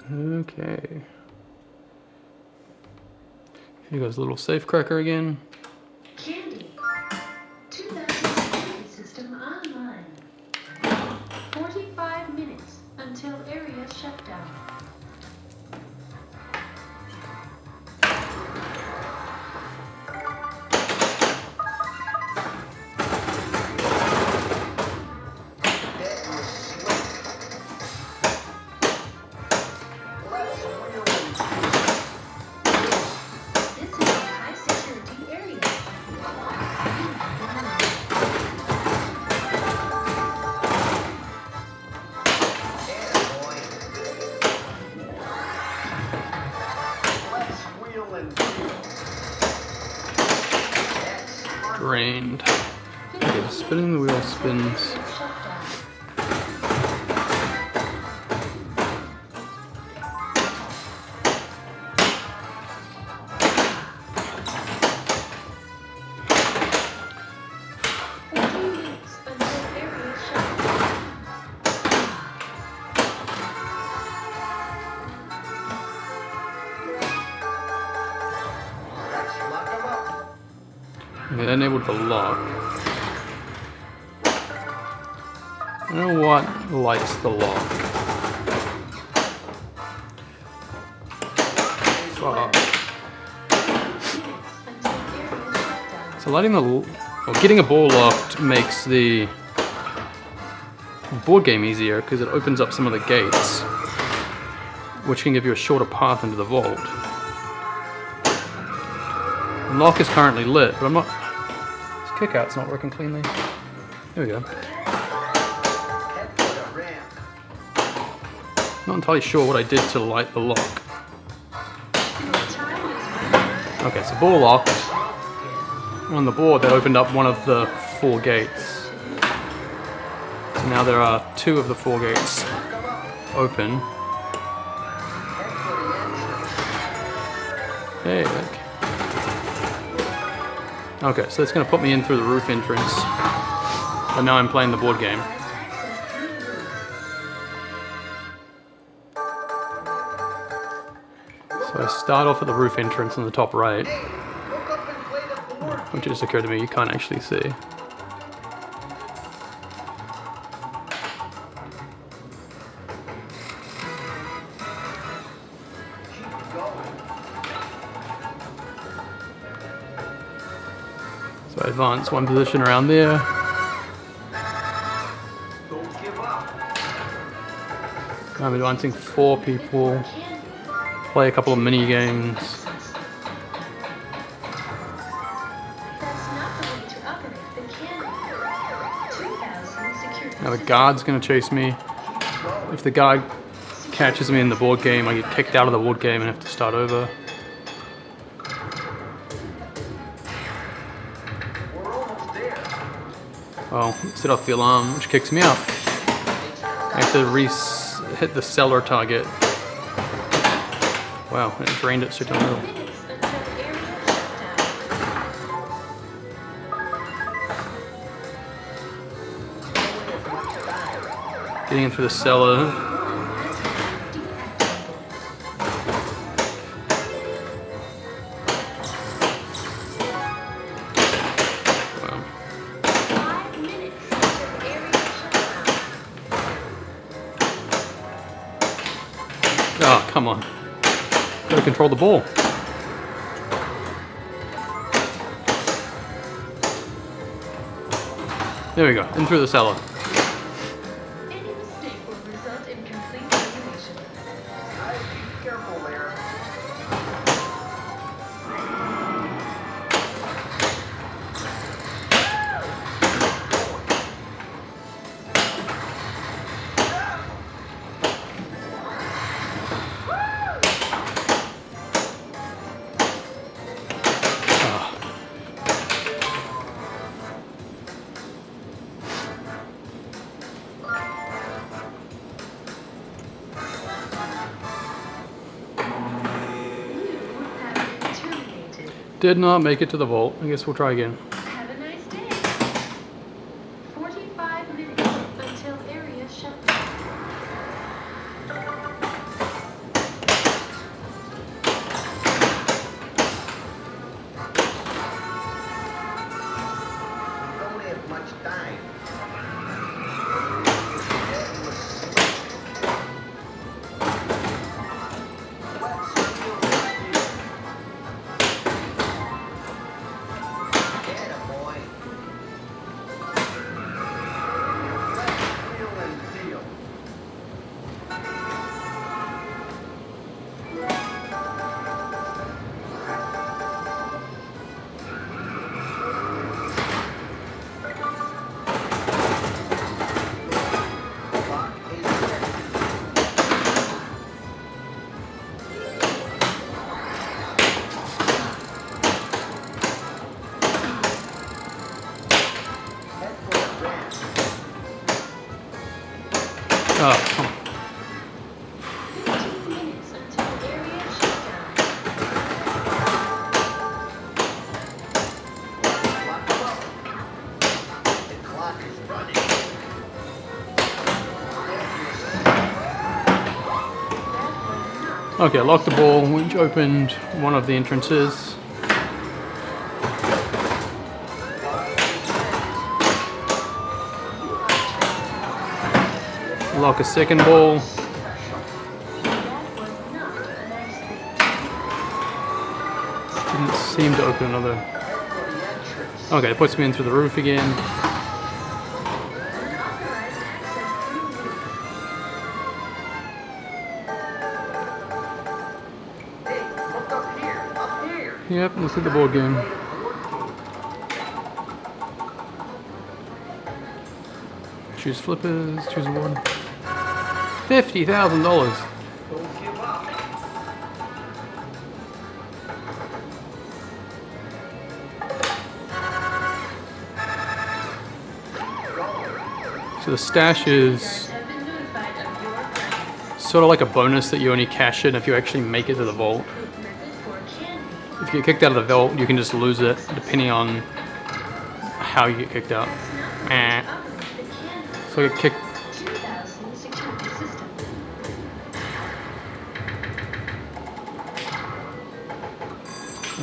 Okay. Here goes a little safe cracker again. Candy. 2000 security system online. 45 minutes until area shutdown. Drained. Okay, spinning the wheel spins. Okay, that enabled the lock. I don't know what lights the lock. Fuck. So lighting the, or getting a ball locked makes the board game easier because it opens up some of the gates, which can give you a shorter path into the vault. The lock is currently lit, but I'm not. This kickout's not working cleanly. There we go. Not entirely sure what I did to light the lock. Okay, so ball locked. On the board, that opened up one of the 4 gates. So now there are 2 of the 4 gates open. Hey, look. Okay, so it's going to put me in through the roof entrance. But now I'm playing the board game. So I start off at the roof entrance in the top right. Which just occurred to me, you can't actually see. So I advance 1 position around there. I'm advancing 4 people. Play a couple of mini games. Now the guard's gonna chase me. If the guard catches me in the board game, I get kicked out of the board game and have to start over. Well, set off the alarm, which kicks me out. I have to hit the cellar target. Wow, it drained it straight down the middle. Getting into the cellar. Wow. Oh, come on. Gotta control the ball. There we go, in through the cellar. Did not make it to the vault. I guess we'll try again. Have a nice day. 45 minutes until area shutdown. Oh, come on. 15 minutes until area shutdown. The clock is running. Okay, lock the ball, which opened one of the entrances. Lock a second ball. That was not a nice thing. Didn't seem to open another. Okay, it puts me in through the roof again. Unauthorized access through roof. Hey, look up here. Up here. Yep, look at the board game. Choose flippers, choose a one. $50,000. Don't give up. So the stash is Have been notified of your presence. sort of like a bonus that you only cash in if you actually make it to the vault. Proof method for candy. If you get kicked out of the vault, you can just lose it depending on how you get kicked out. Eh. Operate the candy. So I get kicked. 2000 security system.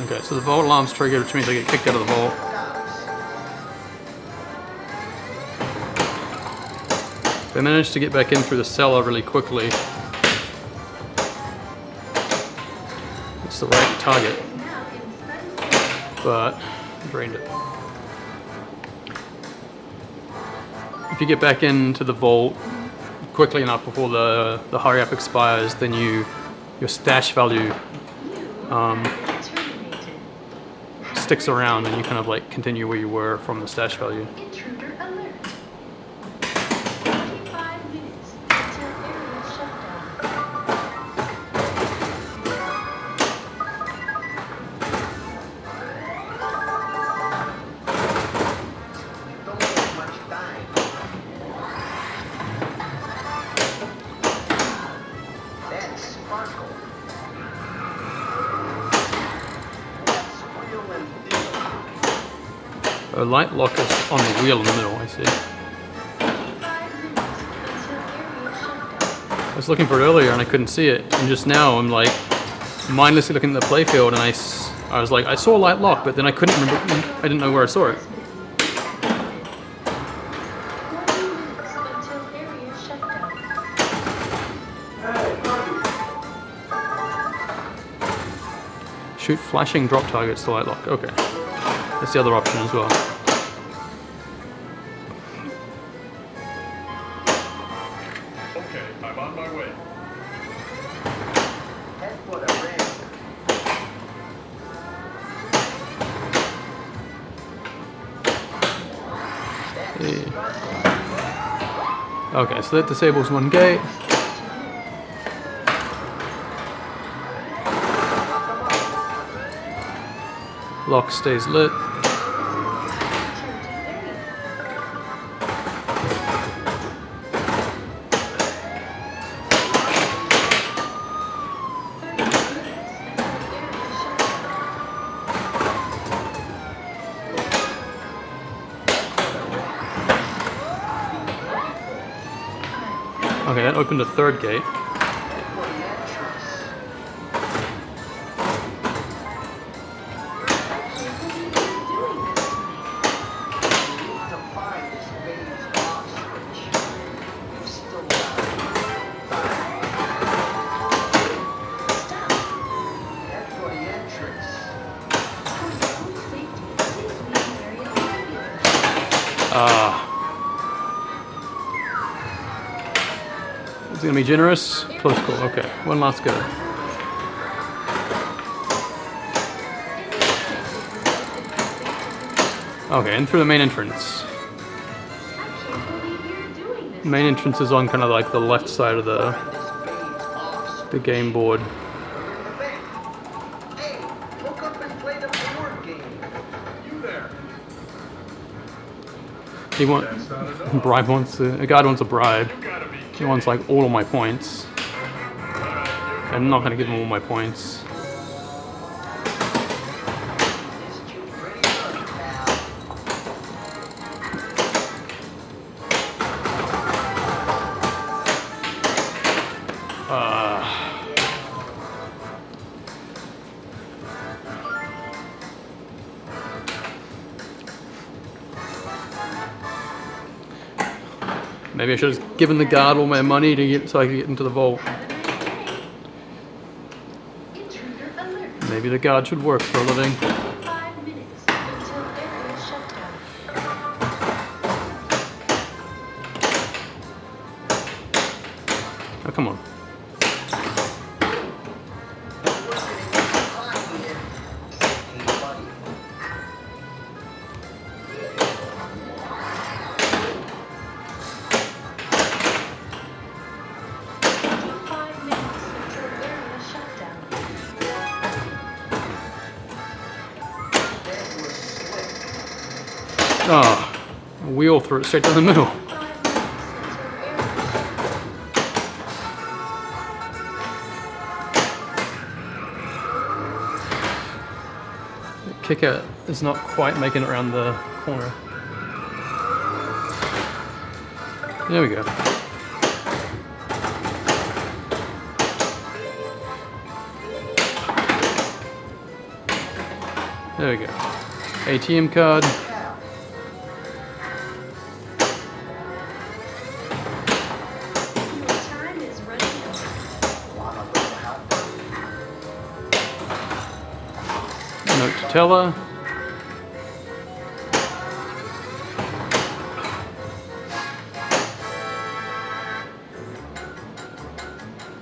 Okay, so the vault alarm's triggered, which means I get kicked out of the vault. They managed to get back in through the cellar really quickly. It's the right target, Now in threatened but drained it. If you get back into the vault quickly enough before the hurry up expires, then your stash value terminated. sticks around and you kind of like continue where you were from the stash value. Intruder alert. 25 minutes until area shutdown. Don't have much time. That's sparkle. Let's wheel and deal. A light lock is on the wheel in the middle, I see. 5 minutes until area shutdown. I was looking for it earlier and I couldn't see it, and just now I'm like mindlessly looking at the playfield and I was like, I saw a light lock, but then I couldn't remember, I didn't know where I saw it. 40 minutes until area shutdown. Shoot flashing drop targets to light lock. Okay. That's the other option as well. Okay, I'm on my way. That's what I read. Yeah. Okay, so that disables one gate. Lock stays lit. Okay, that opened a third gate. To find this maze off switch. You've still got That's for the entrance. It's gonna be generous. Close call. Okay, one last go. Okay, in through the main entrance. The main entrance is on kind of like the left side of This maze off the game board. Hey, look up and play the board game. You there? He wants That's not enough. a guide wants a bribe. You gotta be He wants like all of my points. I'm not gonna give him all my points. This should pretty good, pal. Maybe I should have given the guard all my money to get so I could get into the vault. Intruder alert. Maybe the guard should work for a living. 5 minutes until area shutdown. Oh, come on. Hey, buddy. 5 minutes until area shutdown. That was slick. Ah, a wheel through it straight down the middle. 5 minutes until area shutdown. The kicker is not quite making it around the corner. There we go. There we go. ATM card. Your time is running out. Want a little help? Note to teller.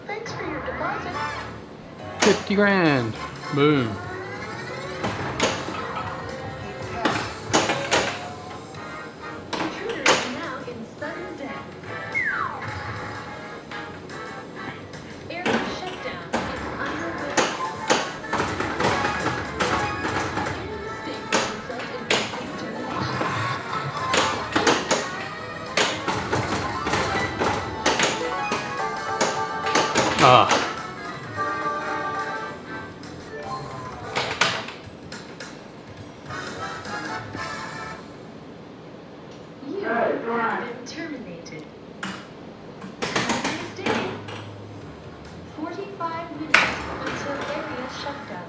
Thanks for your deposit. 50 grand. Boom. Intruder is now in sudden death. Area shutdown is underway. Any mistake will result in complete termination. Ah. You have been terminated. Have a nice day. 45 minutes until area shutdown.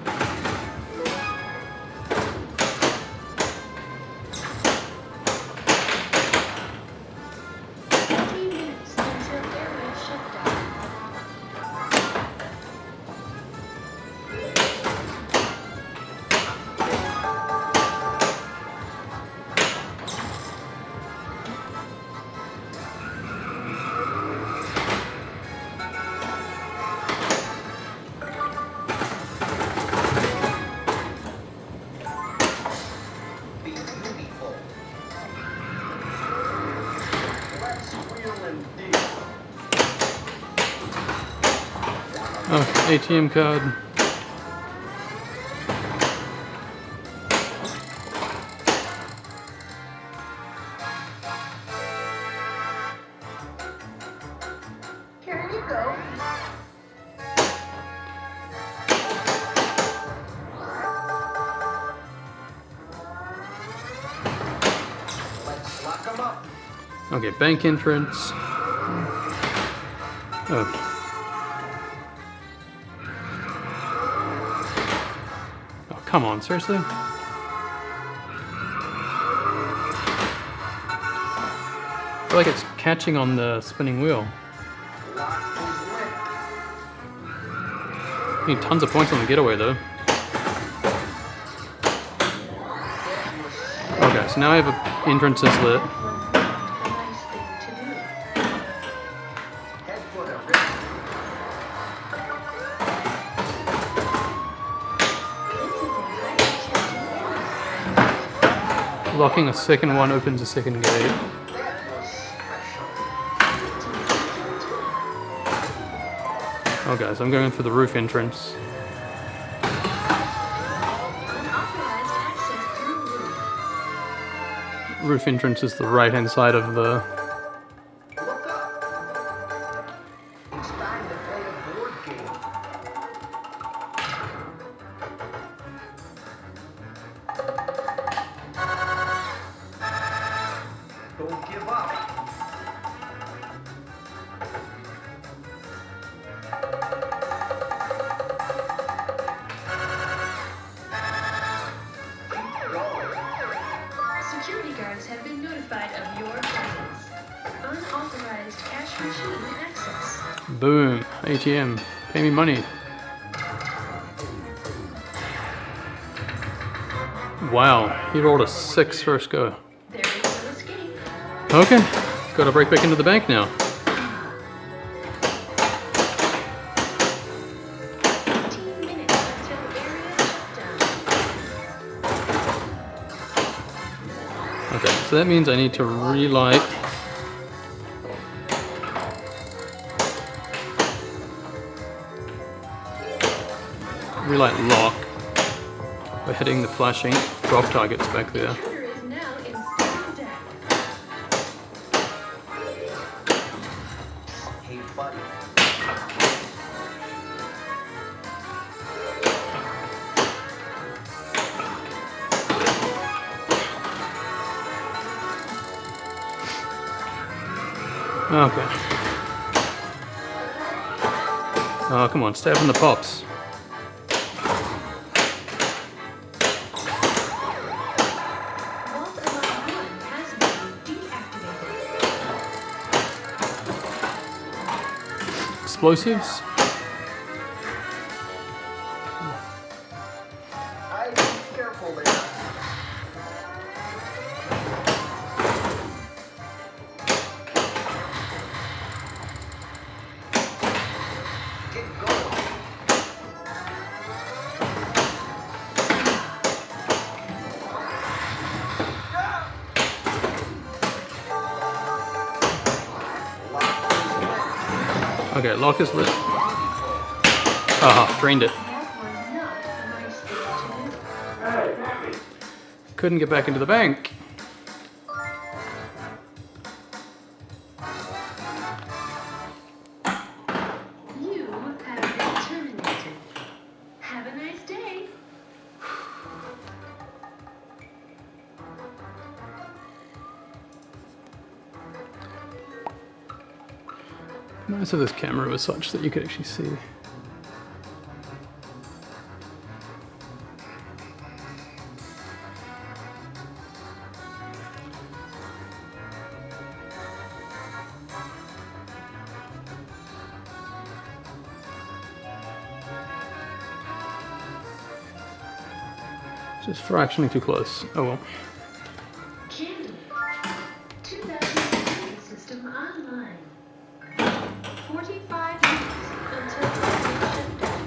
Minutes until area shutdown. Be beautiful. Let's wheel and deal. Oh, ATM card. Here you go. Let's lock 'em up. Okay, bank entrance. Oh. Oh, come on, seriously? I feel like it's catching on the spinning wheel. Lock is lit. Need tons of points on the getaway though. Okay, so now I have an entrances lit. A nice thing to do. Head footer ready. This is a highly challenging area. Locking a second one opens a second gate. That was special. Oh guys, I'm going for the roof entrance. Unauthorized access through roof. Roof entrance is the right hand side of the... Look up. Don't give up. Keep going. Security guards have been notified of your presence. Unauthorized cash machine access. Boom. ATM. Pay me money. Wow. He rolled a 6 first go. There is no escape. Okay. Gotta break back into the bank now. 15 minutes until area shutdown. Okay, so that means I need to relight. Relight lock by hitting the flashing drop targets back there. Intruder is now in full deck. Hey, buddy. Okay. Oh, come on, stay up in the pops. Vault Alarm 1 has been deactivated. Explosives? Hey, be careful there. Get going. Okay, lock is lit. Aha, drained it. That was not a nice thing. Couldn't get back into the bank. You have been terminated. Have a nice day. Nice if this camera was such that you could actually see. Just fractionally too close. Oh well. Candy. 2016 system online. 45 minutes until area shutdown.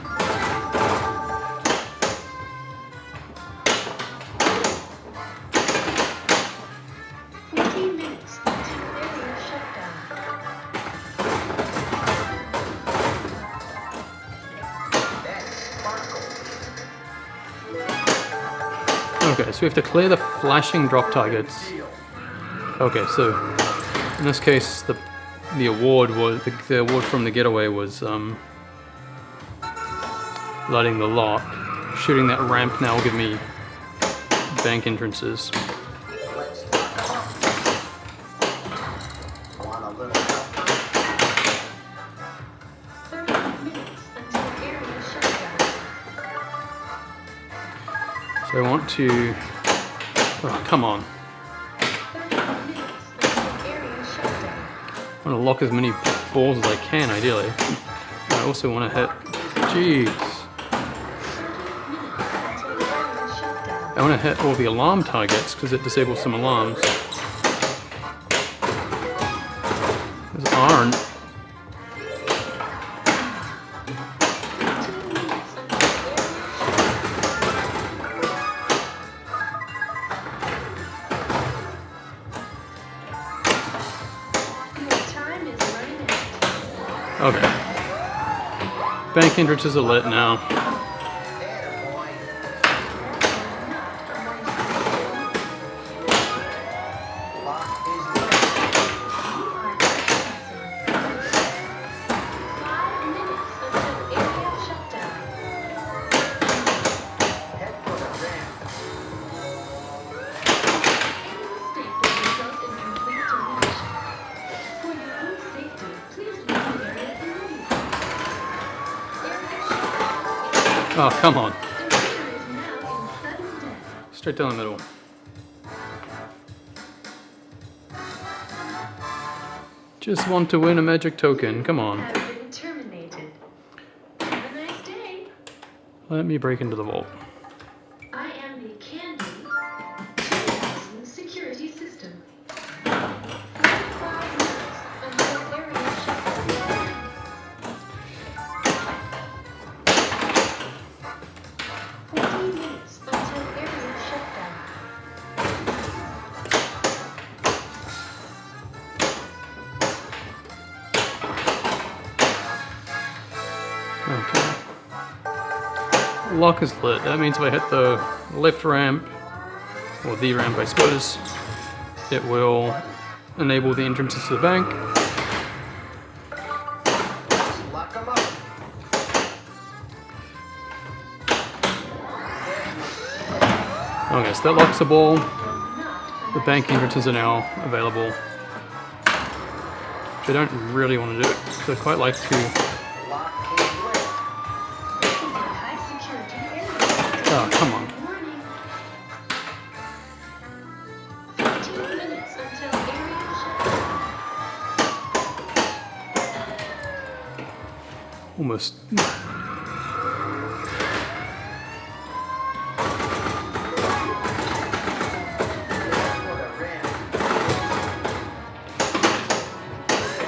14 minutes until area shutdown. That's sparkle. Okay, so we have to clear the flashing drop targets. Okay, so in this case, the award was the award from the getaway was lighting the lock. Shooting that ramp now will give me bank entrances. Let's pump. Want a little help? 30 minutes until area shutdown. So I want to. Oh, come on! 30 minutes until area shutdown. I want to lock as many balls as I can, ideally. I also want to hit. Jeez. 30 minutes until area shutdown. I want to hit all the alarm targets because it disables some alarms. Those aren't. 2 minutes until area shutdown. Your time is running out. Okay. Bank entrances are lit now. Attaboy. Lock is lit. You are trespassing. 5 minutes until area shutdown. Head for the ramp. Any mistake will result in complete Oh, come on. The winner is now in sudden death. Straight down the middle. Just want to win a magic token. Come on. Have been terminated. Have a nice day. Let me break into the vault. I am the Candy 2000 security system. 45 minutes until area shutdown. 40 minutes until area shutdown. Okay. Lock is lit. That means if I hit the left ramp, or the ramp I suppose, it will enable the entrances to the bank. Lock 'em up. Okay, so that locks the ball. Not The bank entrances are now available. Which I don't really want to do it, so I'd quite like to... Lock is lit. high security area. Oh, come on. Warning. 15 minutes until area shutdown. Almost... For the ramp.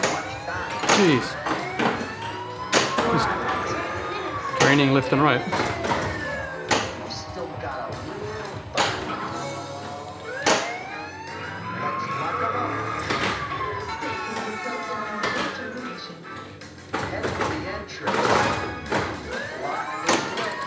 Watch time. Jeez. Just draining left and right. You've still got a little time. Let's lock 'em up. Head for the entrance. Lock is lit.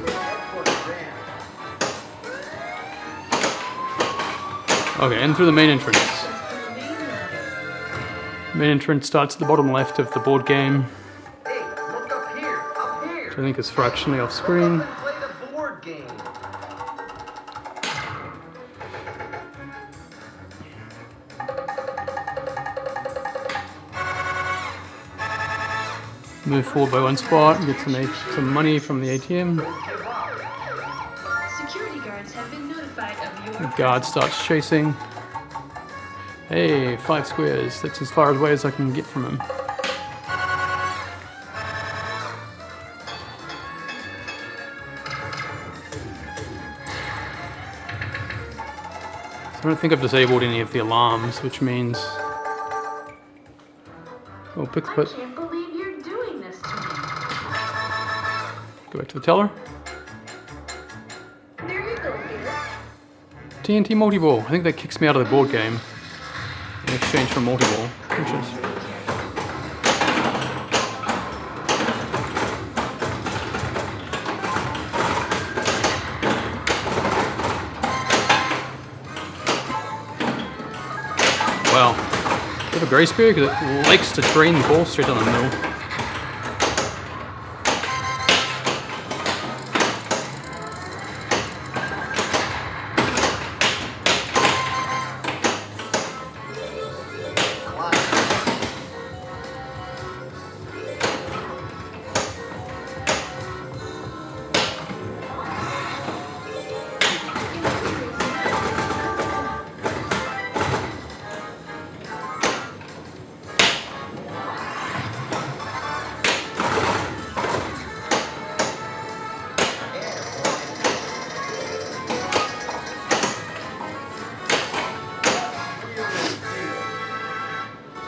Head for the ramp. Okay, and through the main entrance. Main entrance starts at the bottom left of the board game, Hey, look up here. Up here. which I think is fractionally off screen. Come and play the board game. Move forward by one spot, get some money from the ATM. Security guards have been notified of your The guard starts chasing. Hey, 5 squares. That's as far away as I can get from him. So I don't think I've disabled any of the alarms, which means... Oh, pick the I put. can't believe you're doing this to me. Go back to the teller. There you go, dear. TNT multi-ball. I think that kicks me out of the board game in exchange for multi-ball, which is... Wow. Do you have a grace period? Because it likes to drain the ball straight down the middle.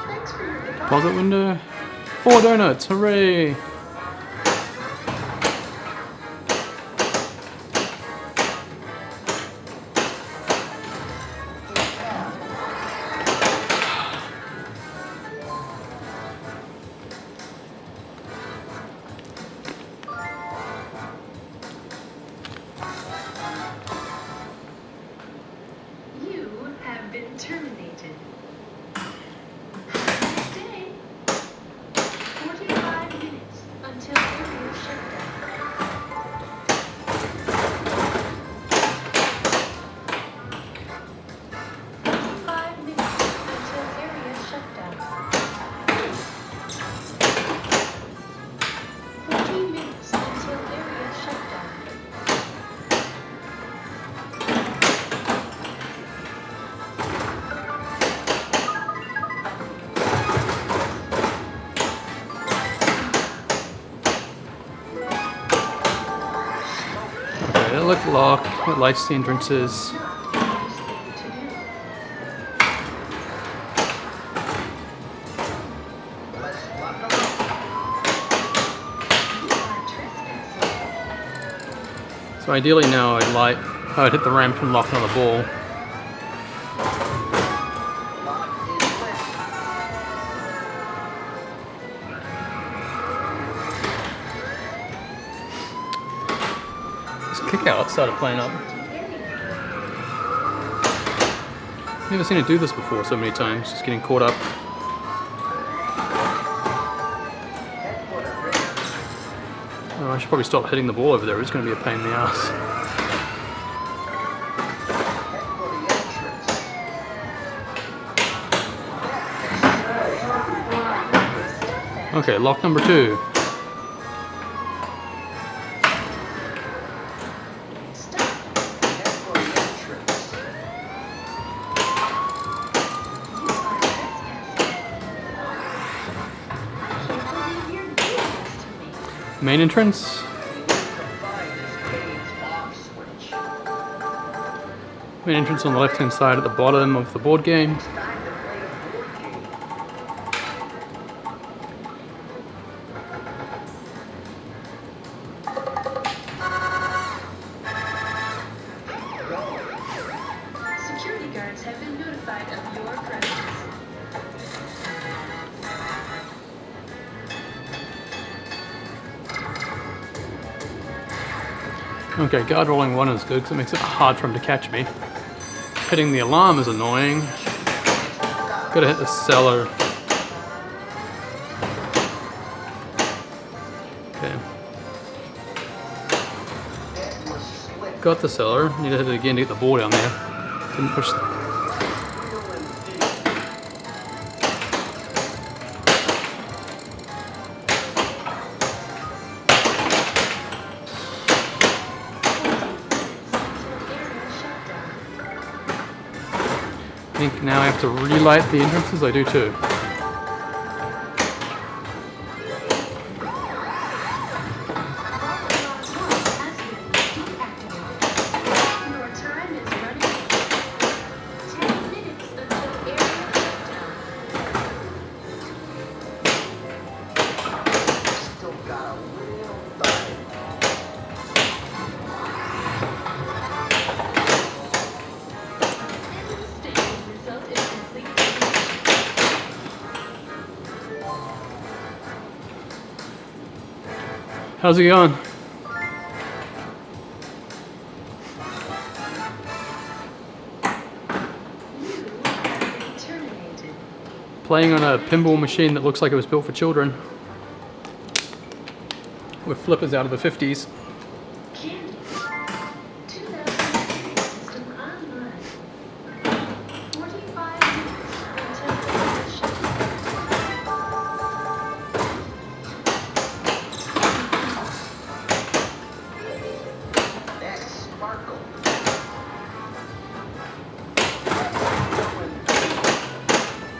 Thanks for your deposit. Deposit window. 4 donuts. Hooray! You have been terminated. Have a nice day. 45 minutes lock. It lights the entrances. So ideally now I'd hit the ramp and lock another ball. This kick out started playing up. Never seen it do this before so many times, just getting caught up. Oh, I should probably stop hitting the ball over there, it's going to be a pain in the ass. Okay, lock number 2. Main entrance. Main entrance on the left hand side at the bottom of the board game. Security guards have been notified of your presence. Okay, guard rolling 1 is good because it makes it hard for him to catch me. Hitting the alarm is annoying. Gotta hit the cellar. Okay. Got the cellar. Need to hit it again to get the ball down there. Didn't push the... I think now I have to relight the entrances. I do too. Your time is running out. 10 minutes until area shutdown. Still got a real thing. Station result is complete. How's it going? Terminated. Playing on a pinball machine that looks like it was built for children. With flippers out of the 50s. Candy. 2000 system online. 45 minutes until area shutdown. Next, Sparkle.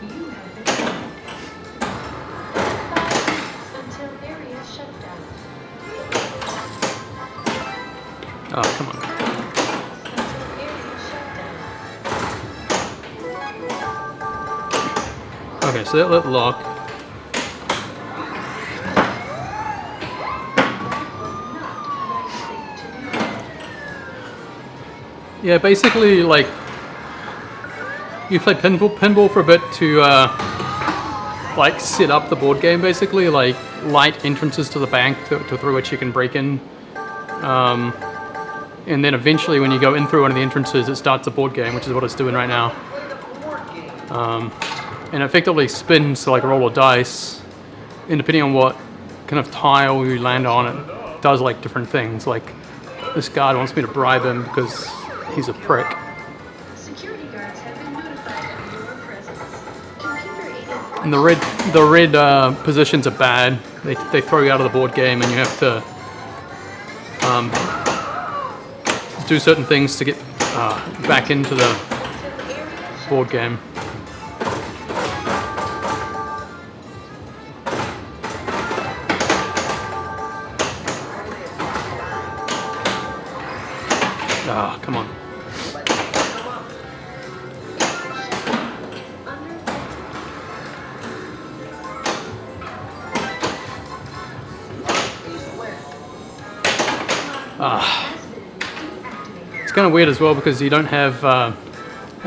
You have been moved. 5 minutes until area shutdown. Oh, come on. Until area shutdown. Okay, so that lit lock. Yeah, basically, like, you play pinball for a bit to, like, set up the board game, basically, like, light entrances to the bank through which you can break in. And then eventually, when you go in through one of the entrances, it starts a board game, which is what it's doing right now. And it effectively spins like a roll of dice, and depending on what kind of tile you land on, it does, like, different things. Like, this guard wants me to bribe him because he's a prick. Security guards have been notified of your presence. Computer-aided And the red positions are bad. They throw you out of the board game, and you have to do certain things to get back into the board game. Come on. Let's pick them up. Is lit. Ah. It's kind of weird as well because you don't have a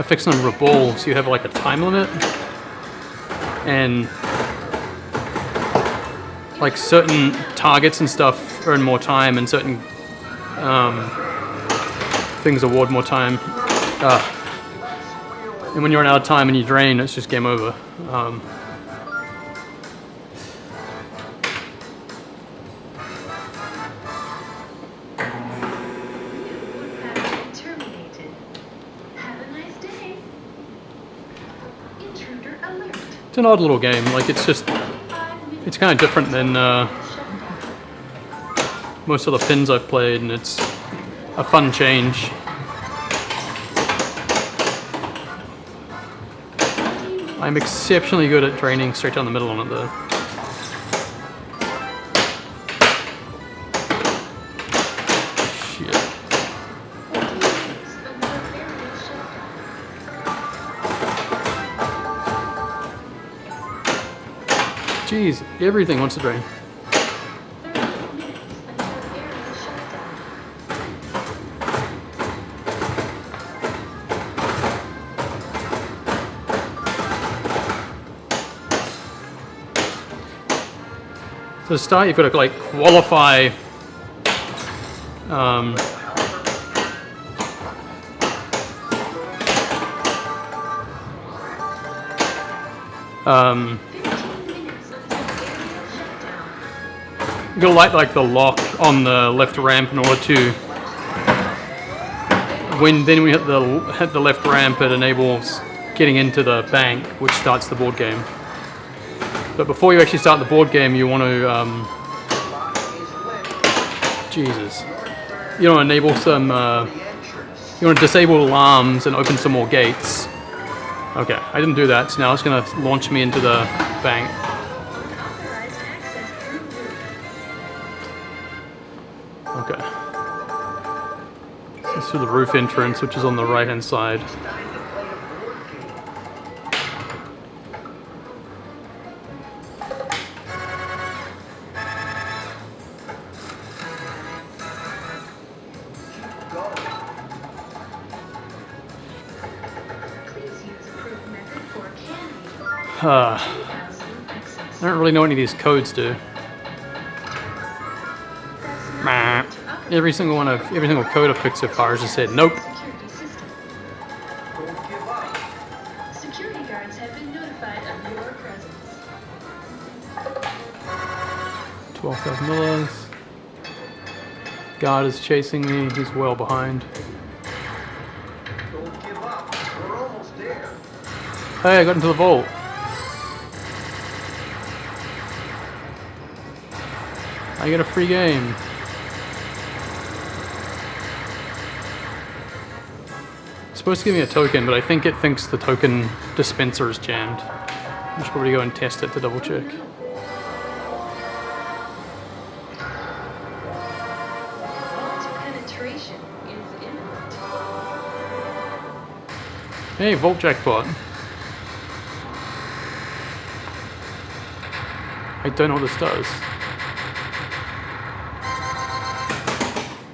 fixed number of balls. You have like a time limit, and like certain targets and stuff earn more time, and certain things award more time. And when you're out of time and you drain, it's just game over. Terminated. Have a nice day. Intruder alert. It's an odd little game. Like it's kind of different than most of the pins I've played, and it's a fun change. I'm exceptionally good at draining straight down the middle on it though. Shit. Jeez, everything wants to drain. So to start, you've got to like qualify you gotta light like the lock on the left ramp in order to when we hit the left ramp, it enables getting into the bank, which starts the board game. But before you actually start the board game, you want to Jesus, you want to enable some you want to disable alarms and open some more gates. Okay, I didn't do that, so now it's going to launch me into the bank. Authorized access through roof. Okay. This is through the roof entrance, which is on the right-hand side. Time to play a board game. Keep going. Please use approved method for candy. I don't really know what any of these codes do. Meh. Every single code I've picked so far has just said nope. Security system. Don't give up. Security guards have been notified of your presence. $12,000. Guard is chasing me. He's well behind. Don't give up. We're almost there. Hey, I got into the vault. I get a free game. It's supposed to give me a token, but I think it thinks the token dispenser is jammed. I should probably go and test it to double check. Vault penetration is imminent. Hey, vault jackpot. I don't know what this does.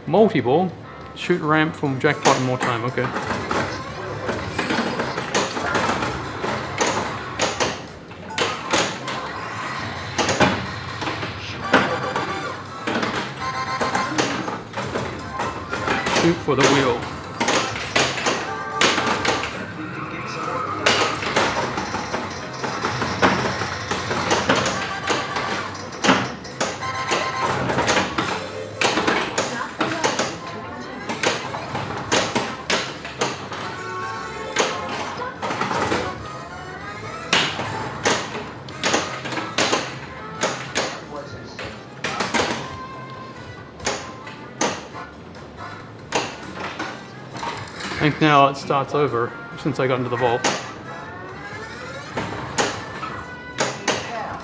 Multi-ball. Shoot ramp from jackpot in more time. Okay. Shoot for the wheel. We can get some more done. Not allowed to continue. Wasn't safe. I think now it starts over since I got into the vault. Yeah.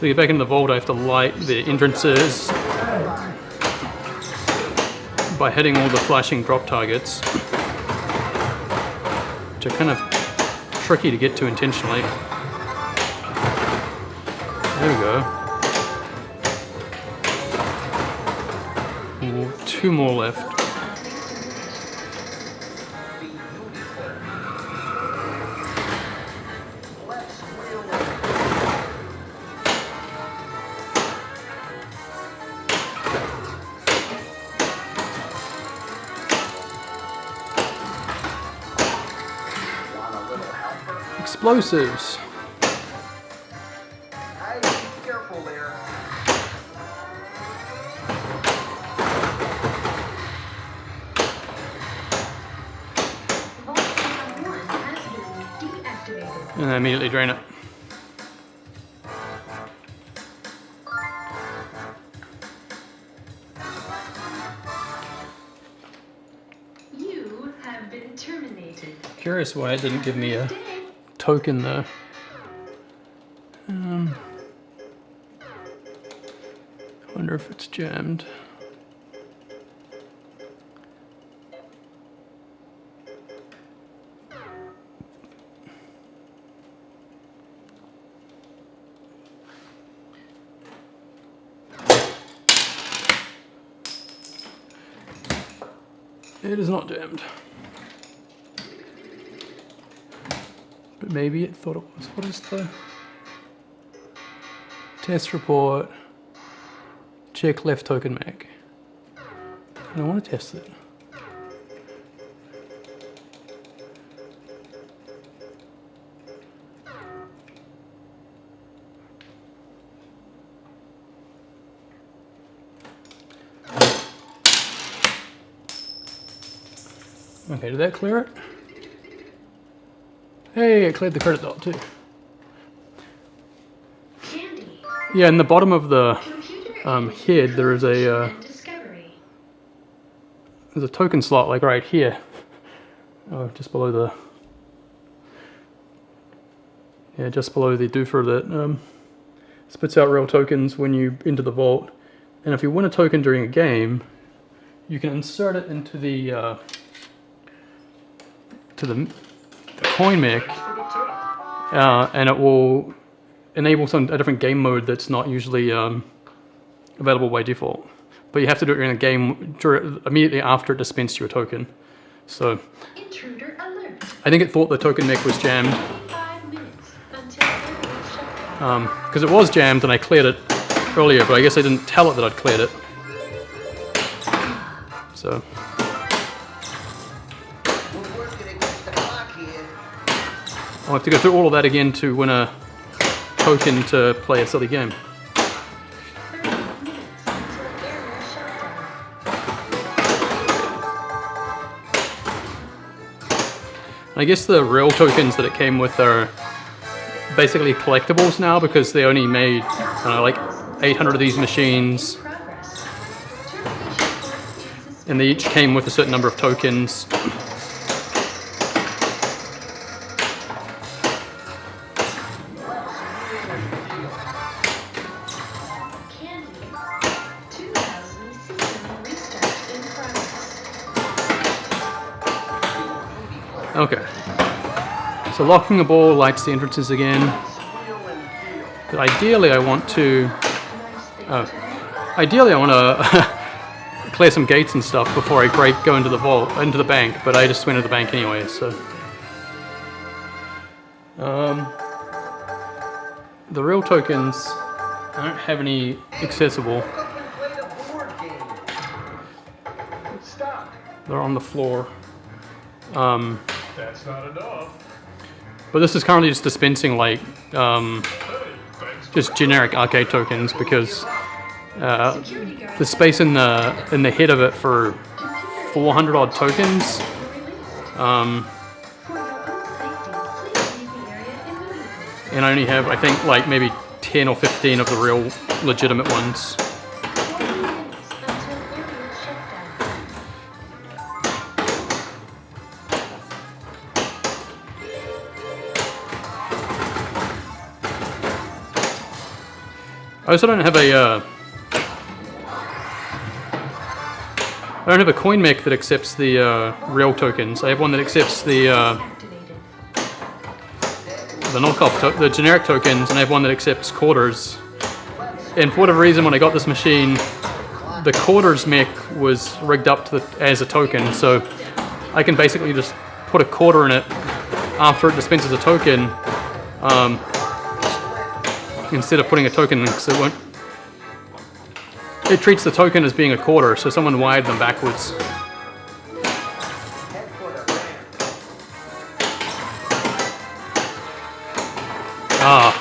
to get back into the vault, I have to light the entrances by hitting all the flashing drop targets, which are kind of tricky to get to intentionally. There we go. Ooh, 2 more left. Explosives. Hey, be careful there. Vault number 1 has been deactivated. And I immediately drain it. You have been terminated. Curious why it didn't give me a token though. Wonder if it's jammed. It is not jammed. But maybe it thought it was. What is the test report? Check left token mag. I don't want to test it. Okay, did that clear it? Hey, it cleared the credit dot too. Candy. Yeah, in the bottom of the Computer head, there is a discovery. there's a token slot like right here. Oh, just below the just below the doofer that spits out real tokens when you enter the vault. And if you win a token during a game, you can insert it into the coin mech, and it will enable a different game mode that's not usually available by default. But you have to do it in a game immediately after it dispensed you a token. So Intruder alert. I think it thought the token mech was jammed, 5 minutes until server shutdown. because it was jammed and I cleared it earlier, but I guess I didn't tell it that I'd cleared it. So We're working against the clock here. I'll have to go through all of that again to win a token to play a silly game. 30 minutes until area shutdown. I guess the real tokens that it came with are basically collectibles now, because they only made like 800 of these machines, Progress. Termination point is and they each came with a certain number of tokens. Candy. 2000 system restart in progress. Okay. So locking the ball lights the entrances again. But ideally I want to... ideally I want to clear some gates and stuff before I go into the vault, into the bank, but I just went into the bank anyway, so... the real tokens, I don't have any accessible. Played a board game. Stop. They're on the floor. That's not enough. But this is currently just dispensing like Hey, thanks. just generic arcade tokens, because Security guards the space in the head of it for 400 odd tokens. released. For your own safety, please leave the area immediately. And I only have, I think, like maybe 10 or 15 of the real legitimate ones. 40 minutes until area shutdown. I also don't have a I don't have a coin mech that accepts the real tokens. I have one that accepts the Activated. knockoff, the generic tokens, and I have one that accepts quarters. And for whatever reason, when I got this machine, the quarters mech was rigged up to as a token, so I can basically just put a quarter in it after it dispenses a token, instead of putting a token in, because it treats the token as being a quarter, so someone wired them backwards. Ah.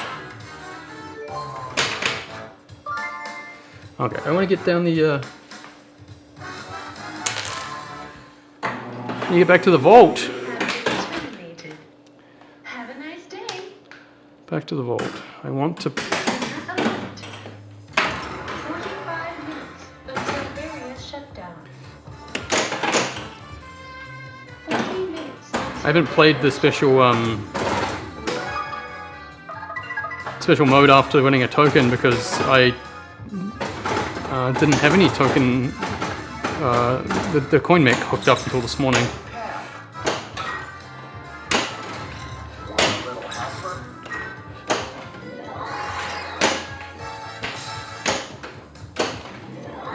Okay, I want to get down the, you get back to the vault. Terminated. Have a nice day. Back to the vault. I want to... Alert. 45 minutes until area shutdown. 14 minutes. I haven't played the special mode after winning a token because I didn't have any token, the coin mech hooked up until this morning.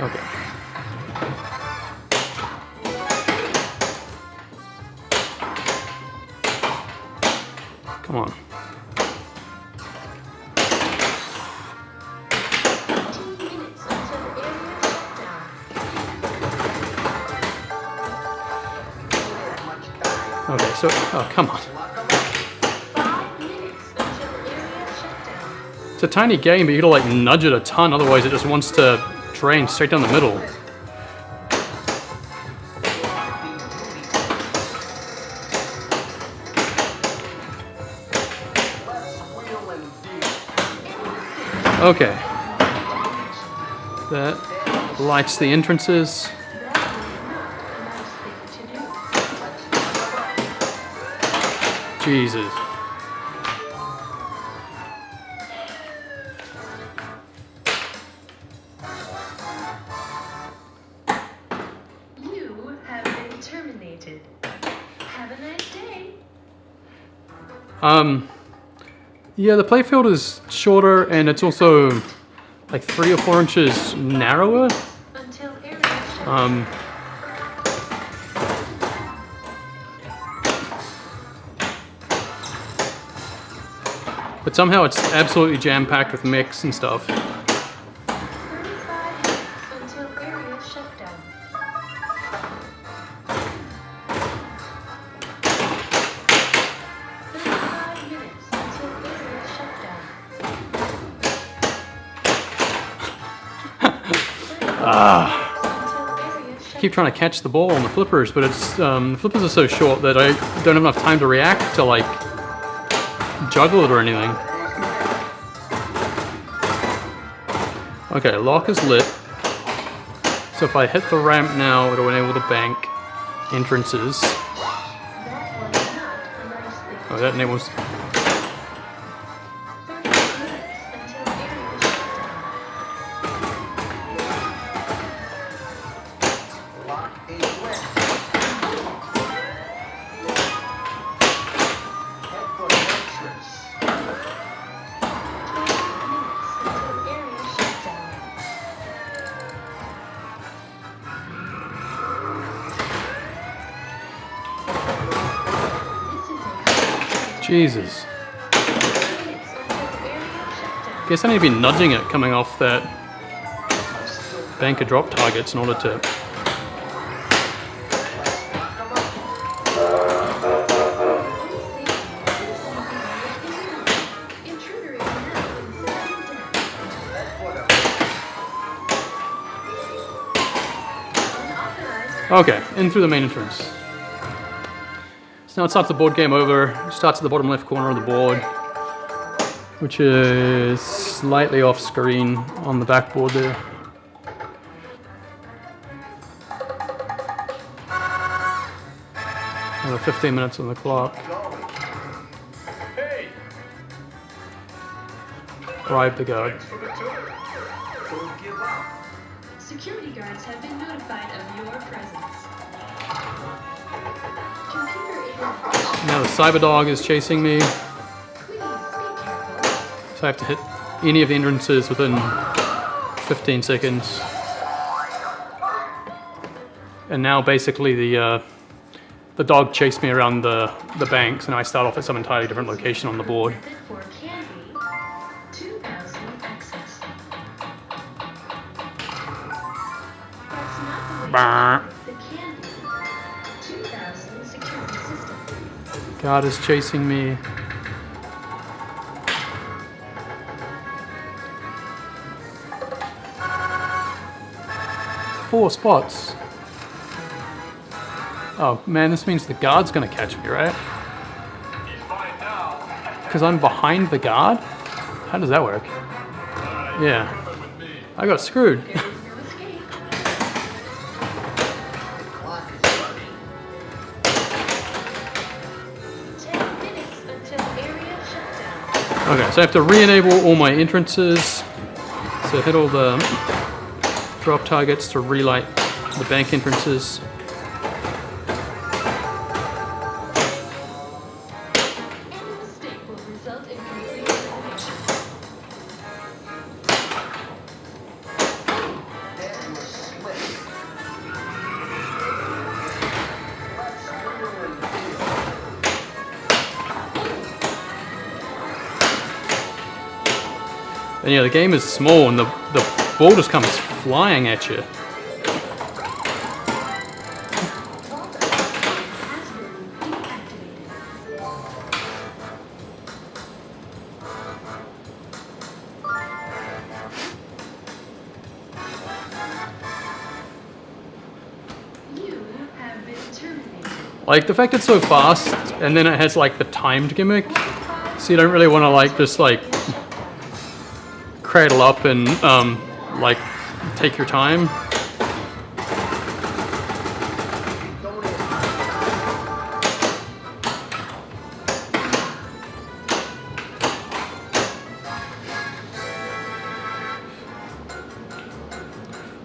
Okay. Come on. 15 minutes until area shutdown. Okay, so, oh, come on. 5 minutes until area shutdown. It's a tiny game, but you gotta like nudge it a ton, otherwise it just wants to drain straight down the middle. Okay. That lights the entrances. That is not a nice thing to do. Jesus. You have been terminated. Have a nice day. Yeah, the playfield is shorter and it's also like 3 or 4 inches narrower. Until area shutdown. But somehow it's absolutely jam-packed with mechs and stuff. 35 minutes until area shutdown. 35 minutes until area shutdown. 35 until area I keep trying to catch the ball on the flippers, but it's the flippers are so short that I don't have enough time to react to like juggle it or anything. Okay, lock is lit. So if I hit the ramp now, it'll enable the bank entrances. That was not a nice thing. Oh, that enables. 30 minutes until area shutdown. Lock is lit. Head for the entrance. 20 minutes until area shutdown. This is a Jesus. 20 minutes until area shutdown. Guess I need to be nudging it coming off that bank of drop targets in order to. Intruder is now in sudden death. Head for the Unauthorized. Okay, in through the main entrance. So now it starts the board game over. It starts at the bottom left corner of the board, which is slightly off screen on the backboard there. Another 15 minutes on the clock. Hey, bribe the guard. Thanks for the tip. Don't give up. Security guards have been notified of your presence. Computer-aided Now the cyber dog is chasing me, so please be careful. I have to hit any of the entrances within 15 seconds. And now basically the dog chased me around the banks, and I start off at some entirely different location on the board. Method for candy, 2,000 access. That's not the way Bah. the candy, 2,000 security system. God is chasing me. Four spots. Oh man, this means the guard's gonna catch me, right? He's fine now. Because I'm behind the guard? How does that work? Yeah. With me. I got screwed. There is no escape. Clock is running. 10 minutes until area shutdown. Okay, so I have to re-enable all my entrances. So hit all the drop targets to relight the bank entrances. Any mistake will result in complete elimination. That was slick. Let's wheel and deal. And yeah, the game is small and the ball just comes flying at you. Has been deactivated. You have been terminated. Like the fact it's so fast, and then it has like the timed gimmick, so you don't really want to like just like cradle up and like take your time. Don't hit.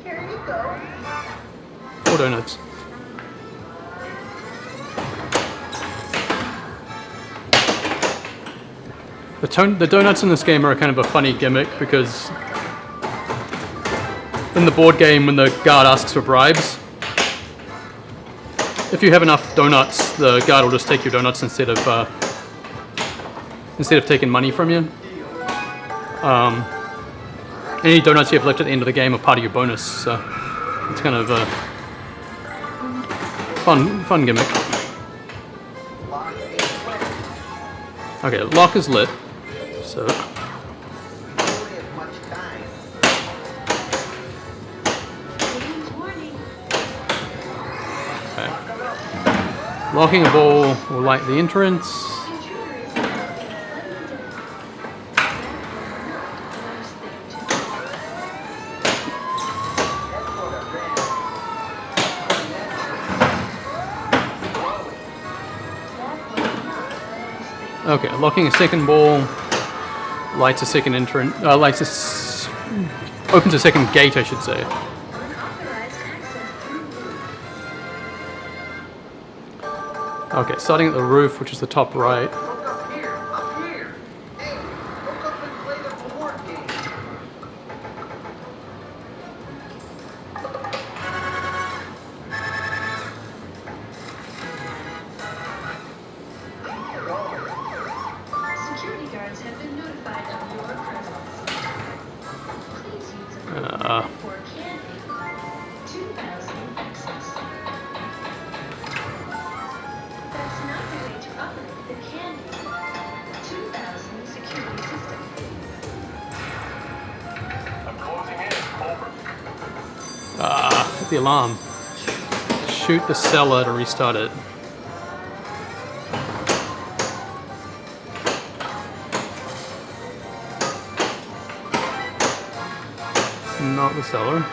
Here you go. 4 donuts. The donuts in this game are kind of a funny gimmick because in the board game, when the guard asks for bribes, if you have enough donuts, the guard will just take your donuts instead of taking money from you. Any donuts you have left at the end of the game are part of your bonus, so it's kind of a fun gimmick. Lock in place. Okay, lock is lit, so Don't have much time. James warning. okay. Locking a ball will light the entrance. Intruder is now unidentified. That's what I read. Okay, locking a second ball lights a second entrance. Opens a second gate, I should say. Unauthorized access through roof. Okay, starting at the roof, which is the top right. Look up here. Up here. Hey, look up and play the board game. Security guards have been notified of your presence. Please use a Uh. for candy. 2,000 access. That's not the way to operate the candy. 2,000 security system. I'm closing in. Over. Hit the alarm. Shoot the cellar to restart it. It's not the cellar.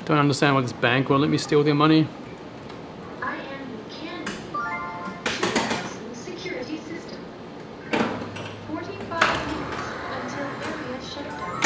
Don't understand why this bank won't let me steal their money. I am the Candy 2000 security system. 45 minutes until area shutdown.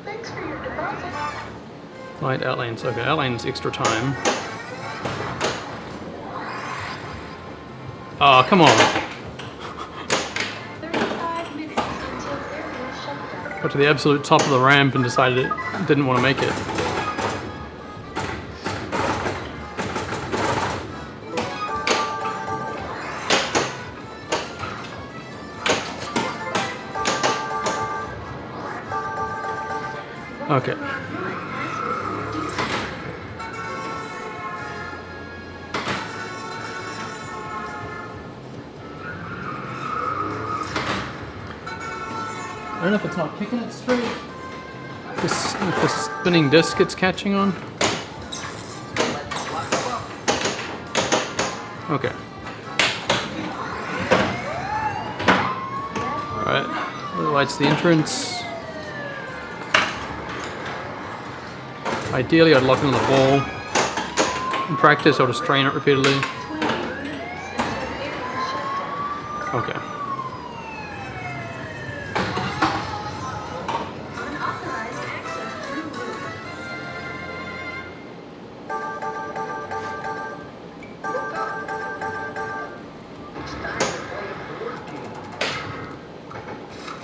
Thanks for your deposit. Right, outlanes. Okay, outlanes extra time. Oh, come on. 35 minutes until area shutdown. Got to the absolute top of the ramp and decided it didn't want to make it. Okay. I don't know if it's not kicking it straight. If the spinning disc it's catching on. Okay. Alright. Lights the entrance. Ideally, I'd lock in on the ball. In practice, I'll just train it repeatedly. 20 minutes until area shutdown. Okay. Unauthorized access through roof.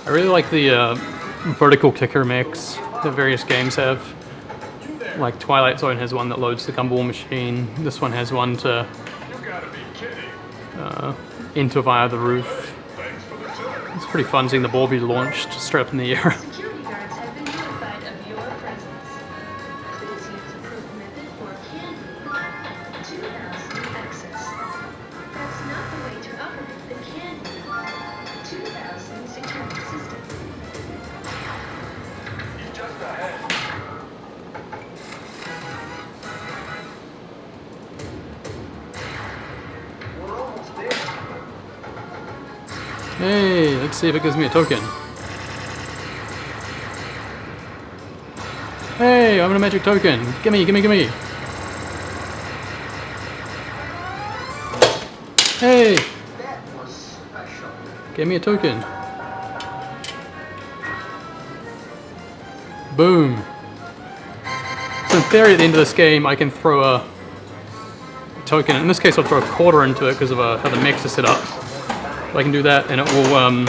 I really like the vertical kicker mix that various games have. Like Twilight Zone has one that loads the gumball machine. This one has one to You gotta be kidding. enter via the roof. Thanks for the tip. It's pretty fun seeing the ball be launched straight up in the air. Security guards have been notified of your presence. Please use approved method for Candy 2000 access. That's not the way to operate the Candy 2000 security system. He's just ahead. We're almost there. Hey, let's see if it gives me a token. Hey, I'm in a magic token. Gimme, gimme, gimme. Hey, That was special. give me a token. Boom. So in theory, at the end of this game, I can throw a token. In this case, I'll throw a quarter into it because of how the mix is set up. So I can do that, and it will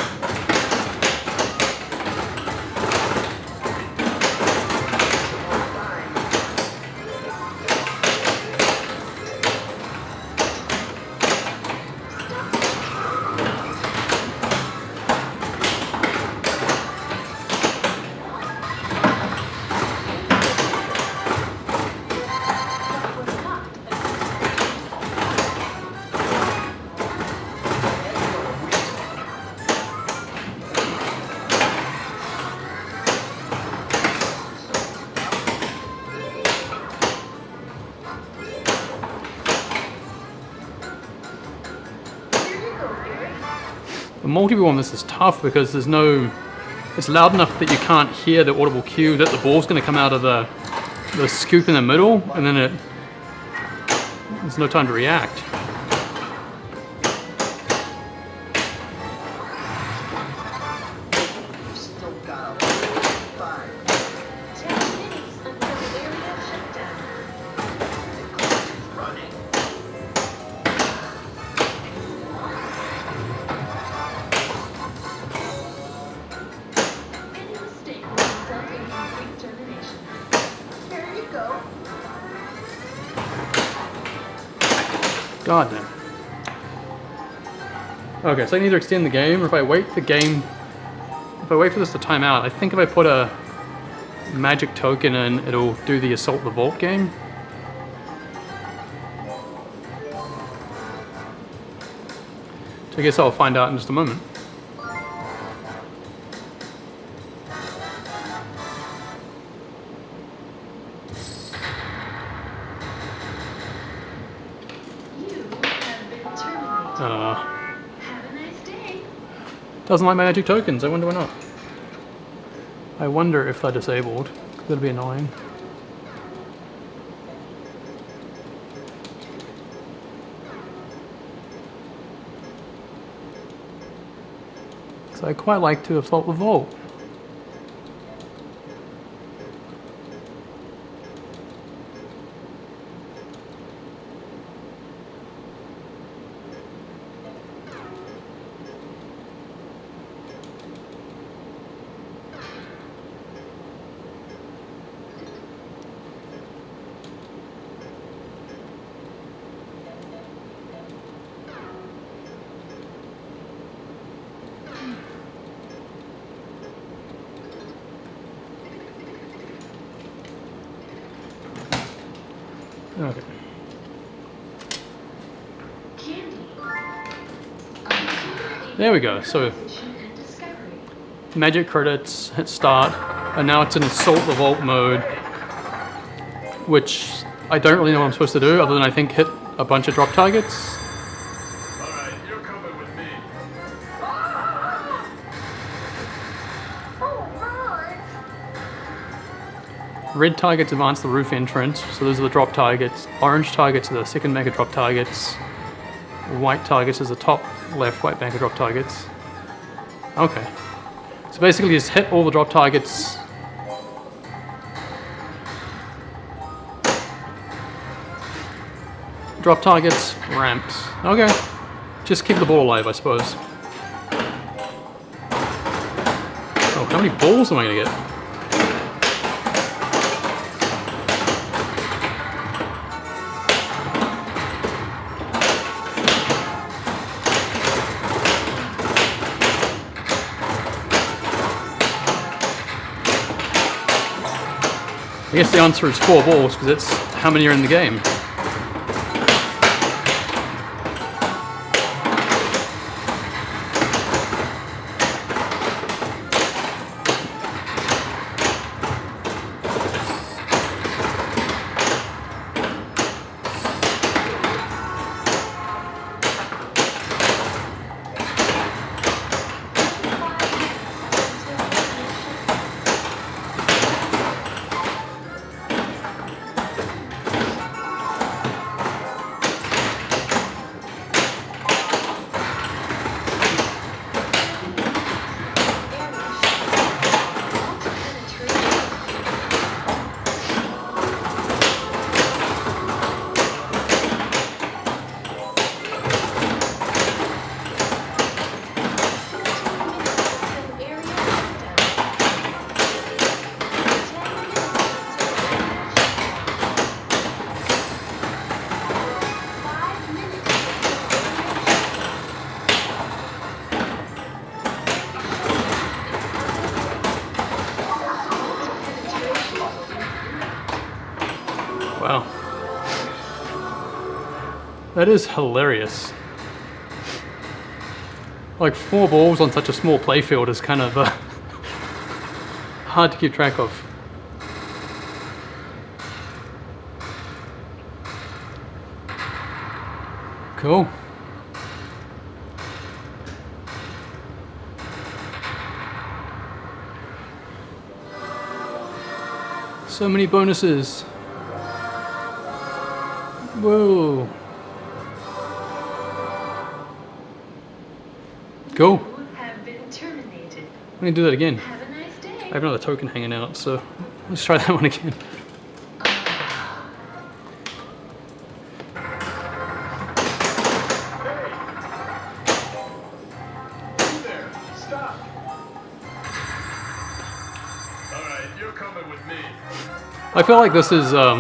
The multi-ball on this is tough because there's no... It's loud enough that you can't hear the audible cue that the ball's going to come out of the scoop in the middle, and then there's no time to react. We've still got a whole 5. 10 minutes until area shutdown. The clock is running. Any mistake will result in complete termination. Here you go. God damn. Okay, so I can either extend the game, or if I wait for this to time out, I think if I put a magic token in, it'll do the Assault the Vault game. So I guess I'll find out in just a moment. Have a nice day. Doesn't like my magic tokens. I wonder why not. I wonder if they're disabled. That'd be annoying. So I quite like to assault the vault. Okay. Candy. There we go. So And discovery. magic credits, hit start, and now it's in assault the vault mode, which I don't really know what I'm supposed to do other than I think hit a bunch of drop targets. Alright, you're coming with me. Red targets advance the roof entrance, so those are the drop targets. Orange targets are the second mega drop targets. White targets is the top left white mega drop targets. Okay. So basically just hit all the drop targets. Drop targets, ramps. Okay. Just keep the ball alive, I suppose. Oh, how many balls am I gonna get? I guess the answer is 4 balls because it's how many are in the game. Wow. That is hilarious. Like 4 balls on such a small playfield is kind of hard to keep track of. Cool. So many bonuses. Whoa. Cool. You have been terminated. I'm gonna do that again. Have a nice day. I have another token hanging out, so let's try that one again. You there. Stop. Alright, you're coming with me. I feel like this is, I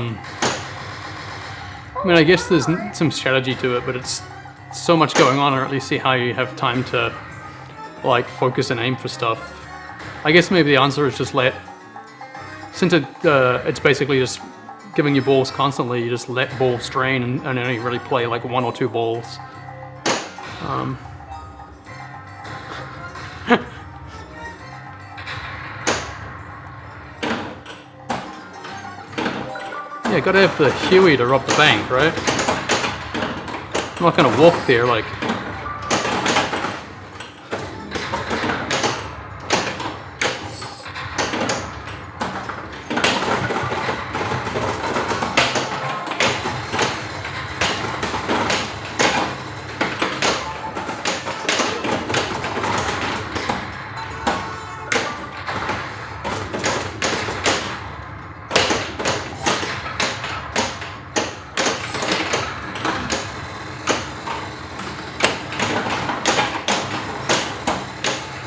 mean, I guess there's some strategy to it, but it's so much going on, I don't really see how you have time to, like, focus and aim for stuff. I guess maybe the answer is just since it's basically just giving you balls constantly, you just let balls drain and only really play like 1 or 2 balls. Yeah, gotta have the Huey to rob the bank, right? I'm not gonna walk there like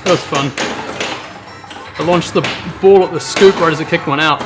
That was fun. I launched the ball at the scoop right as it kicked one out.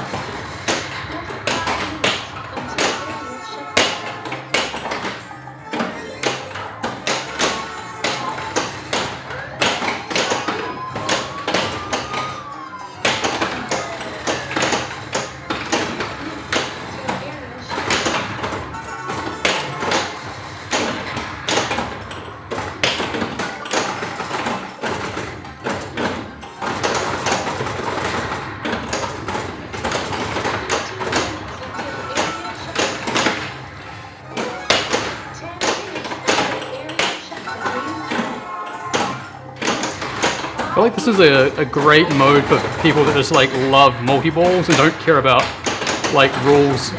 I feel like this is a great mode for people that just like love multi-balls and don't care about like rules.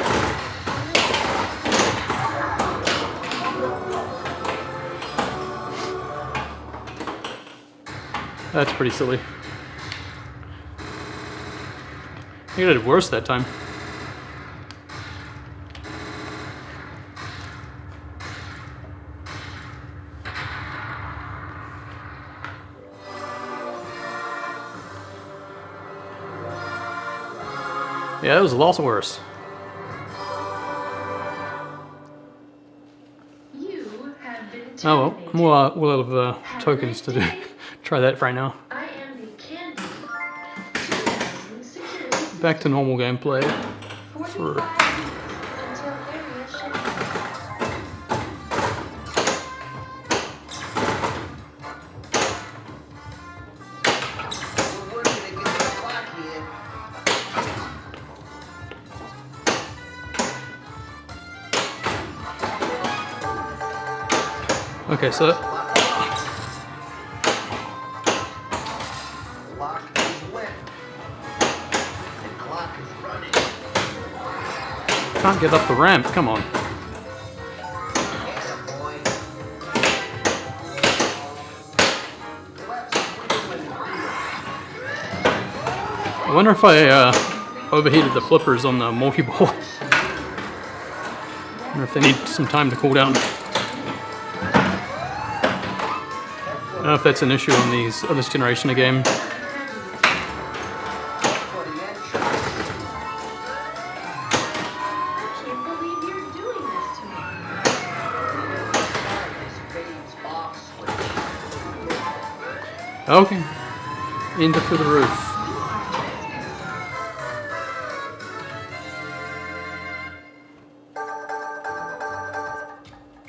That's pretty silly. I think I did worse that time. Yeah, it was a lot worse. You have been Oh well, terminated. we'll have tokens to do. Try that right now. I am the Candy 2000 security Back to normal gameplay. 45 until area shutdown. We're working against the clock here. Okay, so Lock is wet. The clock is running. can't get up the ramp. Come on. Yeah, boy. Let's wheel and deal. I wonder if I overheated the flippers on the multi-ball. I wonder if they need some time to cool down. I don't know if that's an issue on this generation of game. For the entrance. I can't believe you're doing this to me. This fades off switch. Okay. Into through the roof.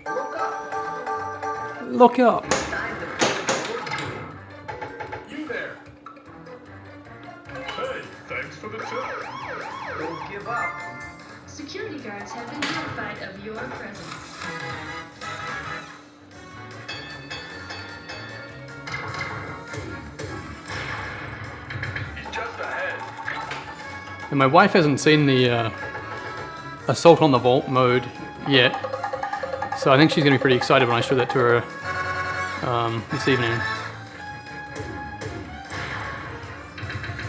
Look up. Look up. Time to put it to work. You there. Hey, thanks for the tip. Don't give up. Security guards have been notified of your presence. He's just ahead. And my wife hasn't seen the assault on the vault mode yet, so I think she's gonna be pretty excited when I show that to her this evening.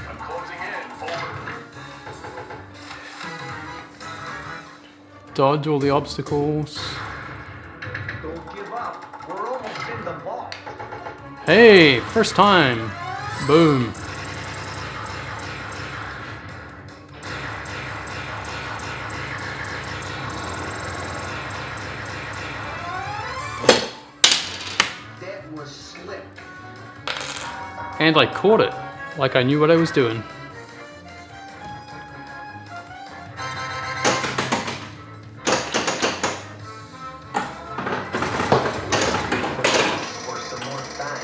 I'm closing in. Over. Dodge all the obstacles. Don't give up. We're almost in the vault. Hey, first time. Boom. That was slick. And I caught it, like I knew what I was doing. For some more time.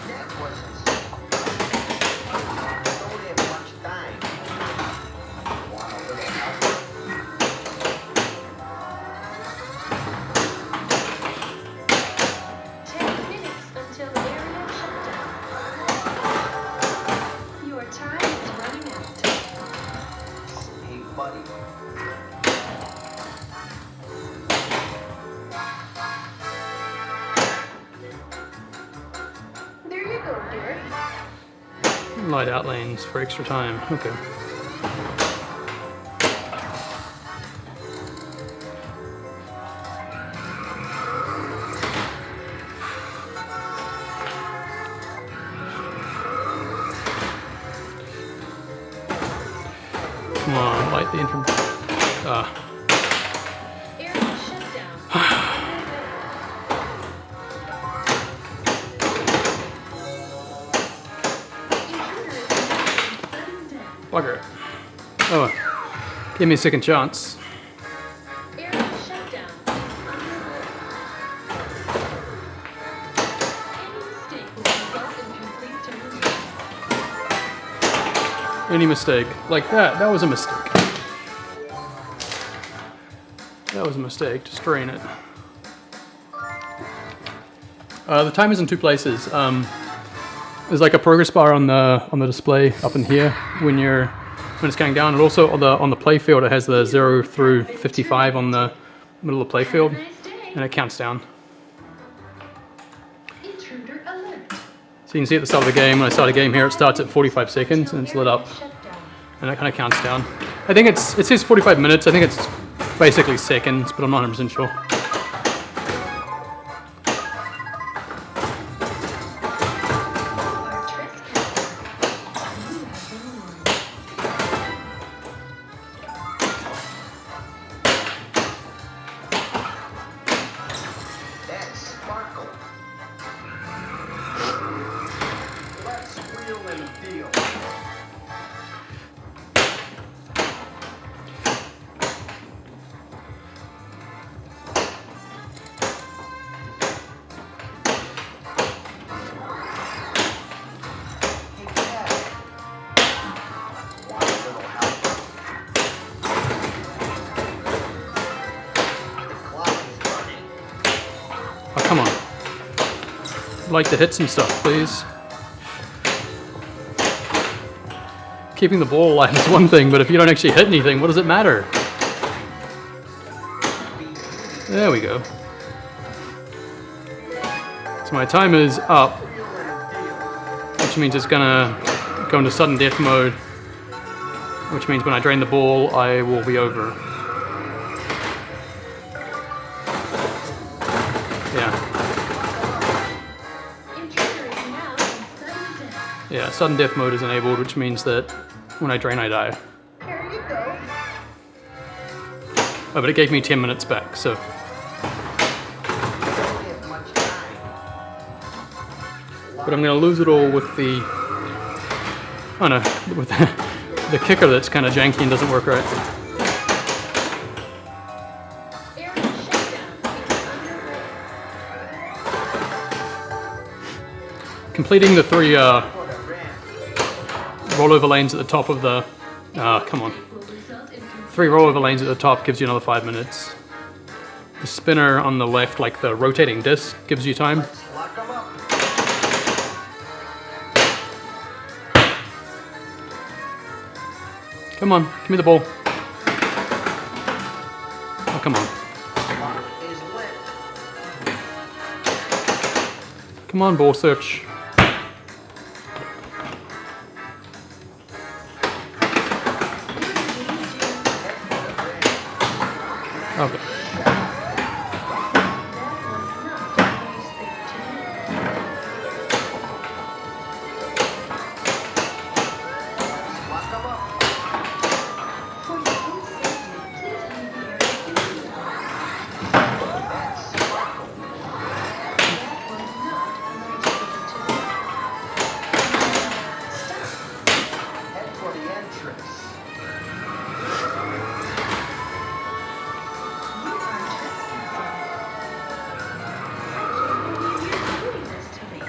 That wasn't Light out lanes for extra time. Okay. Come on, light the entrance. Area shut down. Intruder is sudden death. Bugger. Oh, give me a second chance. Area shut down. Any mistake will result in complete termination. Any mistake. Like that. That was a mistake. That was a mistake. Just drain it. The timer's in two places. There's like a progress bar on the display up in here when it's going down, and also on the play field it has the 0 through 55 on the middle of the play field, Nice day. and it counts down. Intruder alert. So you can see at the start of the game, when I start a game here, it starts at 45 seconds and it's lit up, Shut down. and that kind of counts down. I think it says 45 minutes. I think it's basically seconds, but I'm not 100% sure. Our trespasser. You have been warned. That's sparkle. Let's wheel and deal. Hey, Dad. Want a little help? The clock is running. Oh, come on. I'd like to hit some stuff, please. Keeping the ball alive is one thing, but if you don't actually hit anything, what does it matter? There we go. So my timer is up, which means it's gonna go into sudden death mode, which means when I drain the ball, I will be over. Yeah. Intruder is now in sudden death. Yeah, sudden death mode is enabled, which means that when I drain, I die. Here you go. Oh, but it gave me 10 minutes back, so Don't get much time. but I'm gonna lose it all with the with the kicker that's kind of janky and doesn't work right. Area shut down. It's underway. Completing the 3 For the ramp. rollover lanes at the top of the come on. Will result in complete 3 rollover lanes at the top gives you another 5 minutes. The spinner on the left, like the rotating disc, gives you time. Lock 'em up. Come on, give me the ball. Oh, come on. Lock is lit. Come on, ball search. Okay. Lock 'em up. For your own safety, please leave the area immediately. That's sparkle. That was not a nice thing to do. Stop. Head for the entrance. You are trespassing. I can't believe you're doing this to me.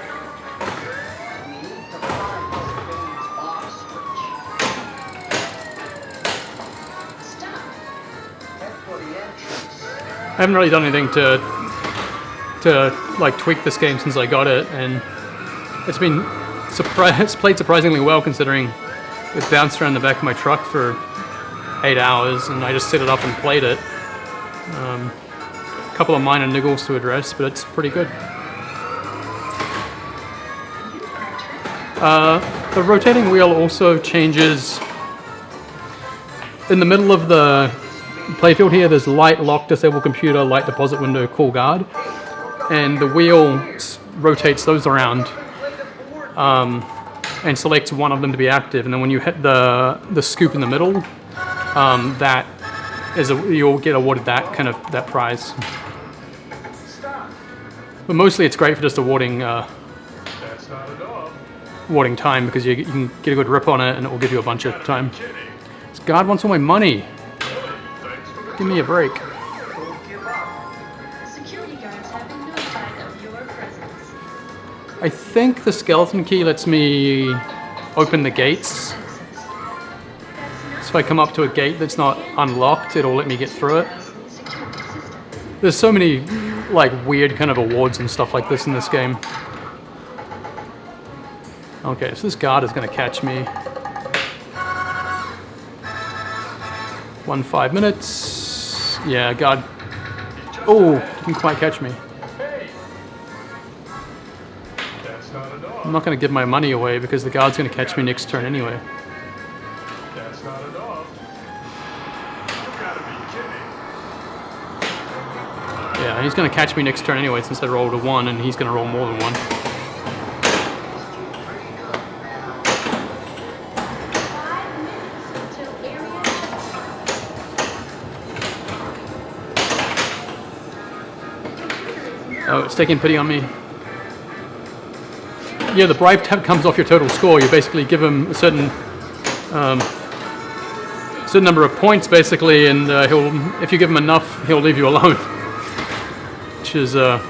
We need to find this maid's off switch. Stop. Head for the entrance. I haven't really done anything to like tweak this game since I got it, and it's been it's played surprisingly well considering it bounced around the back of my truck for 8 hours, and I just set it up and played it. A couple of minor niggles to address, but it's pretty good. You are trespassing. The rotating wheel also changes. In the middle of the playfield here, there's light, lock, disable computer, light, deposit window, call guard. And the wheel rotates those around and selects one of them to be active. And then when you hit the scoop in the middle, that is you'll get awarded that prize. But mostly it's great for just awarding That's not enough. awarding time because you can get a good rip on it and it will give you a bunch of time. Kidding. This guard wants all my money. Thanks for the Give me a break. Don't give up. Security guards have been notified of your presence. I think the skeleton key lets me open the gates. Access. That's So if I come up to a gate that's not unlocked, it'll let me get through it. not security system. There's so many like weird kind of awards and stuff like this in this game. Okay, so this guard is going to catch me. 5 minutes. Yeah, guard. Oh, didn't quite catch me. Hey. That's not enough. I'm not going to give my money away because the guard's going to catch me next turn anyway. That's not enough. You gotta be kidding. Yeah, he's going to catch me next turn anyway since I rolled a 1 and he's going to roll more than 1. 5 minutes until area shutdown. Oh, it's taking pity on me. Yeah, the bribe tab comes off your total score. You basically give him a certain number of points, basically, and if you give him enough, he'll leave you alone. Which is I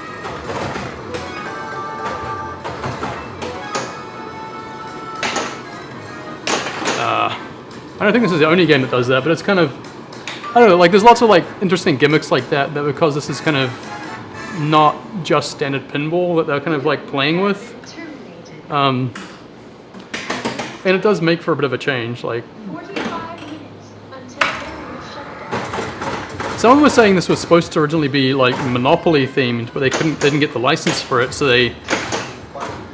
don't think this is the only game that does that, but it's kind of, I don't know, like there's lots of like interesting gimmicks like that because this is kind of not just standard pinball that they're kind of like playing with. Terminated. And it does make for a bit of a change. Like 45 minutes until area shutdown. someone was saying this was supposed to originally be like Monopoly themed, but they didn't get the license for it, so they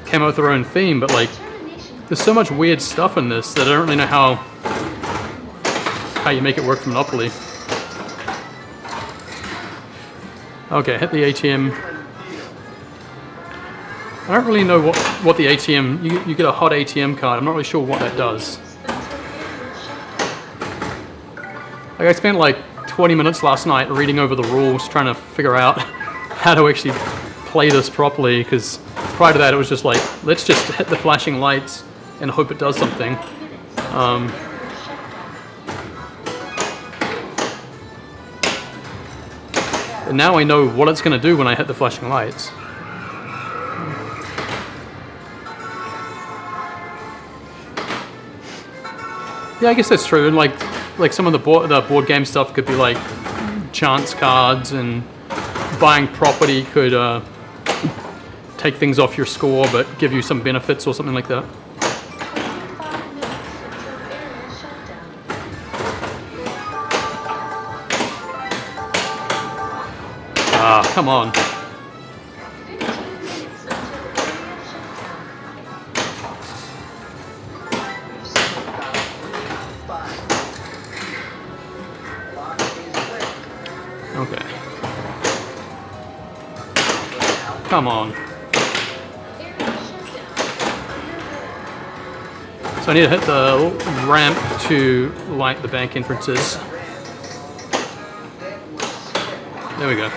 came out with their own theme. But like Termination. there's so much weird stuff in this that I don't really know how you make it work for Monopoly. Okay, hit the ATM. I don't really know what the ATM, you get a hot ATM card, I'm not really sure what that does. Like I spent like 20 minutes last night reading over the rules trying to figure out how to actually play this properly, because prior to that it was just like, let's just hit the flashing lights and hope it does something. And now I know what it's going to do when I hit the flashing lights. Yeah, I guess that's true. And like some of the board game stuff could be like chance cards, and buying property could take things off your score but give you some benefits or something like that. 5 minutes until area shutdown. Ah, come on. 15 minutes until area shutdown. Okay. Come on. Area shutdown. So I need to hit the ramp to light the bank entrances. There we go.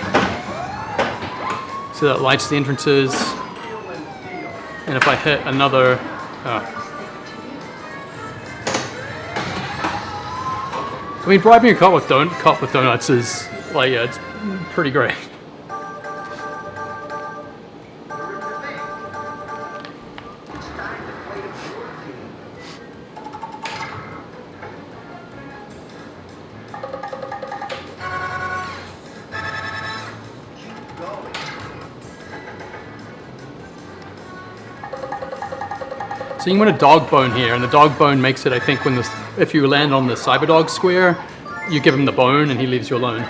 So that lights the entrances. And if I hit another... I mean, bribing a cop with donuts is, like, yeah, it's pretty great. So you can win a dog bone here, and the dog bone makes it, I think, if you land on the Cyberdog square, you give him the bone and he leaves you alone.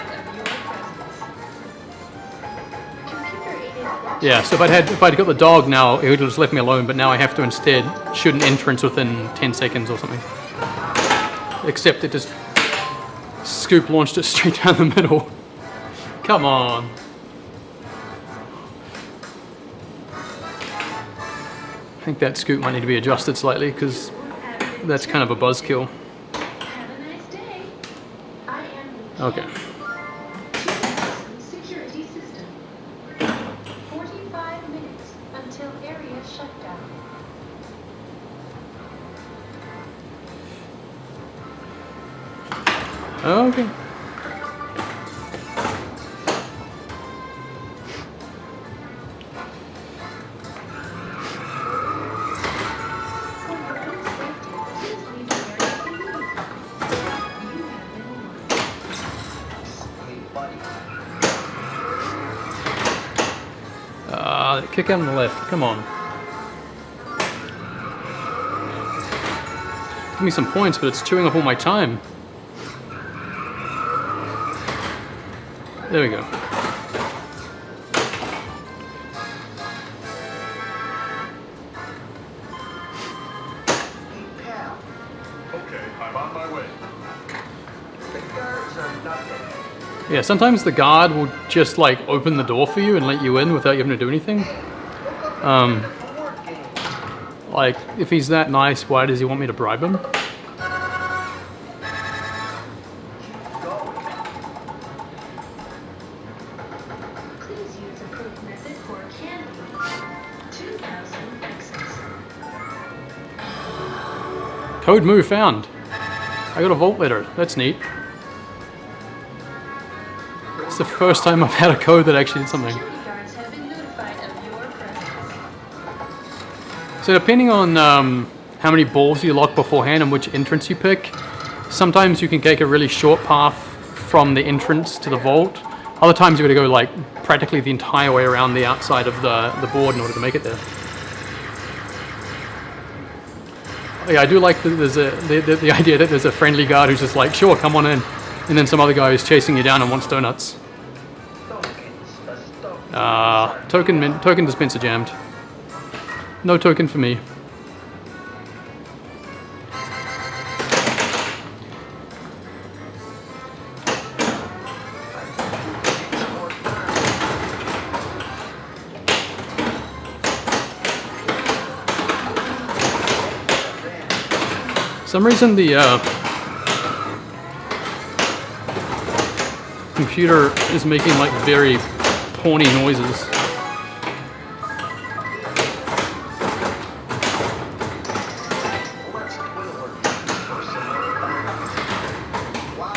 Computer-aided Yeah, so if I'd got the dog now, it would have just left me alone, but now I have to instead shoot an entrance within 10 seconds or something. Except it just scoop launched it straight down the middle. Come on. I think that scoop might need to be adjusted slightly because that's kind of a buzzkill. Have a nice day. I am the Okay. security system. 45 minutes until area shutdown. Okay. For your own safety, please leave the area immediately. You have been warned. Hey, buddy. Kick out on the left. Come on. Give me some points, but it's chewing up all my time. There we go. Hey, pal. Okay, I'm on my way. The guards are nothing. Yeah, sometimes the guard will just like open the door for you and let you in without you having to do anything. A board game. Like, if he's that nice, why does he want me to bribe him? Keep going. Please use approved method for candy. 2,000 exits. Code move found. I got a vault letter. That's neat. It's the first time I've had a code that actually did something. Security guards have been notified of your presence. So depending on how many balls you lock beforehand and which entrance you pick, sometimes you can take a really short path from the entrance to the vault. Other times you've got to go like practically the entire way around the outside of the board in order to make it there. Yeah, I do like that there's the idea that there's a friendly guard who's just like, sure, come on in. And then some other guy who's chasing you down and wants donuts. Token dispenser jammed. No token for me. For some reason the computer is making like very porny noises. Let's twiddle her personal back. Wow.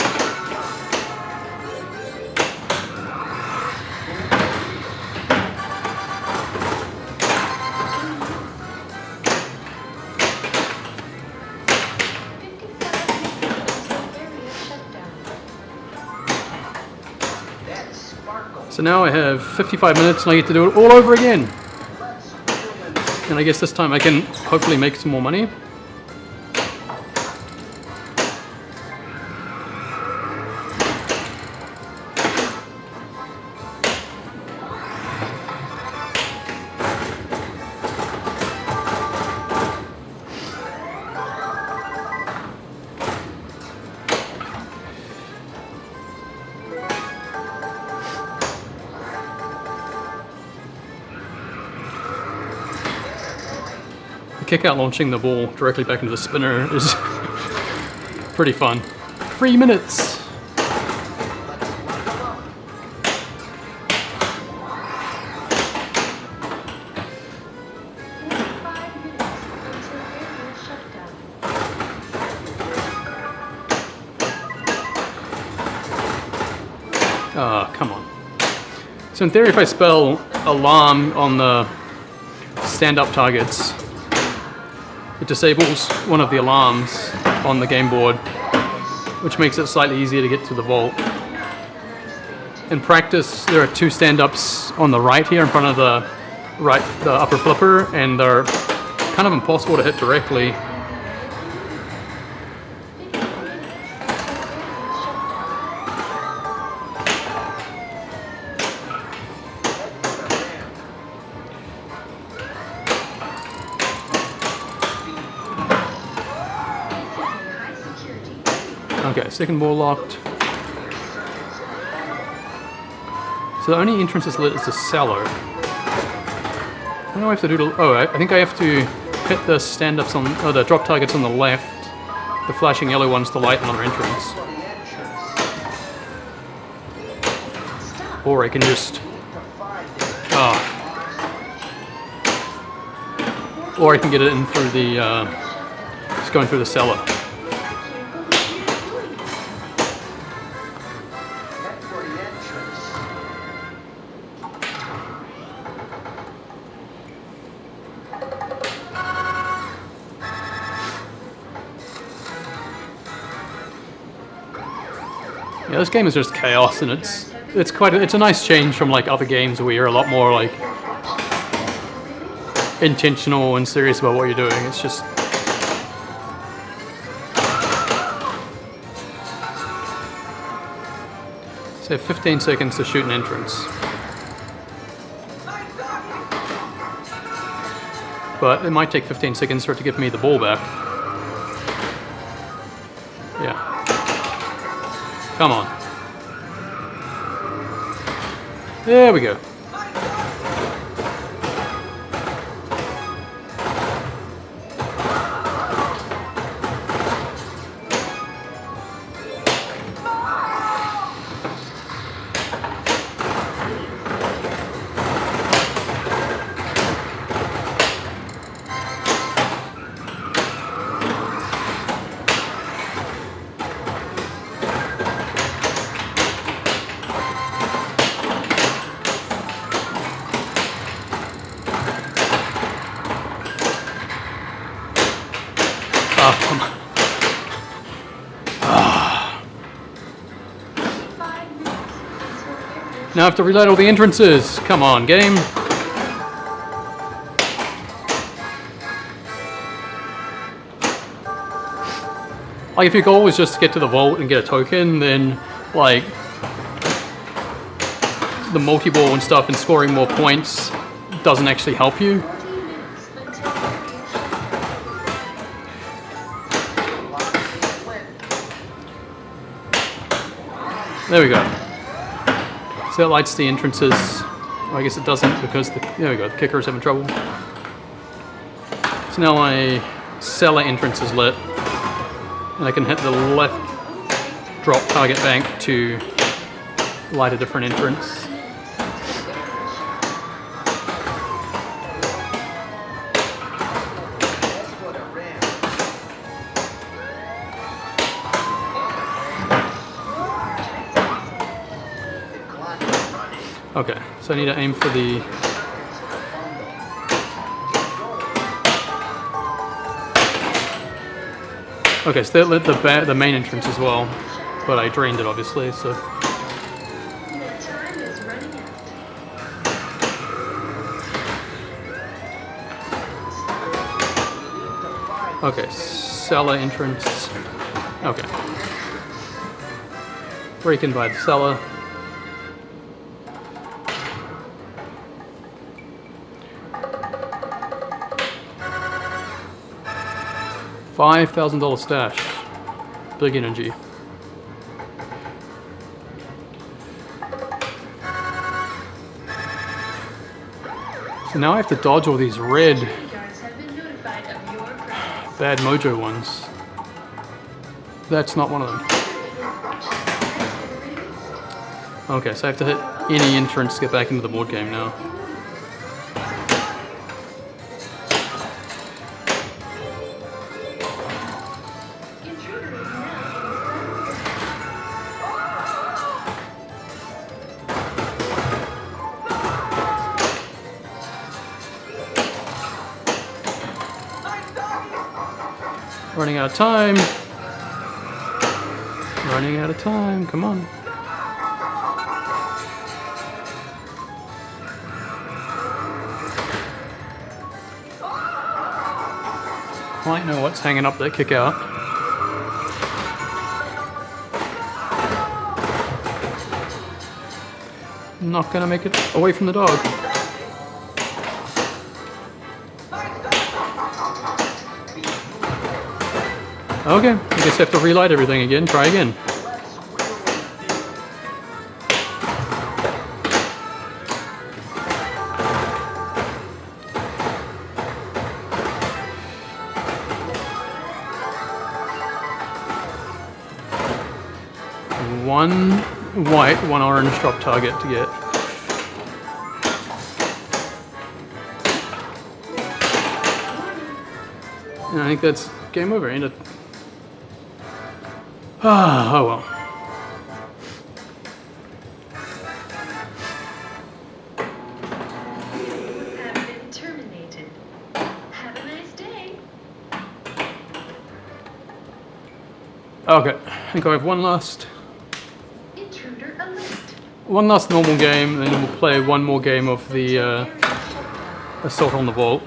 That sparkles. So now I have 55 minutes and I get to do it all over again. Let's fill in. And I guess this time I can hopefully make some more money. Kick out launching the ball directly back into the spinner is pretty fun. 3 minutes. Come on. So in theory, if I spell alarm on the stand-up targets, it disables one of the alarms on the game board, which makes it slightly easier to get to the vault. In practice, there are 2 stand-ups on the right here in front of the upper flipper, and they're kind of impossible to hit directly. Okay, second ball locked. So the only entrance is lit is the cellar. What do I have to do to... Oh, I think I have to hit the stand-ups on... Oh, the drop targets on the left. The flashing yellow ones to light another entrance. Or I can just... Or I can get it in through the... just going through the cellar. Yeah, this game is just chaos, and it's a nice change from like other games where you're a lot more like intentional and serious about what you're doing. It's just say 15 seconds to shoot an entrance, but it might take 15 seconds for it to give me the ball back. Yeah. Come on. There we go. Now I have to reload all the entrances. Come on, game. Like, if your goal was just to get to the vault and get a token, then, like, the multi-ball and stuff and scoring more points doesn't actually help you. There we go. So that lights the entrances. Oh, I guess it doesn't because there we go, the kicker is having trouble. So now my cellar entrance is lit. And I can hit the left drop target bank to light a different entrance. Okay, so I need to aim for the... Okay, so that lit the main entrance as well, but I drained it obviously, so... Your time is running out. Okay, cellar entrance. Okay. Break in by the cellar. $5,000 stash. Big energy. So now I have to dodge all these red Guards have been notified of your presence. bad mojo ones. That's not one of them. Okay, so I have to hit any entrance to get back into the board game now. Running out of time. Running out of time. Come on. Quite know what's hanging up that kick out. Not gonna make it away from the dog. Okay, I guess I have to relight everything again. Try again. One white, one orange drop target to get. And I think that's game over, ain't it? Ah, oh well. Have been terminated. Have a nice day. Okay, I think I have one last Intruder alert. normal game, and then we'll play one more game of the Assault on the Vault.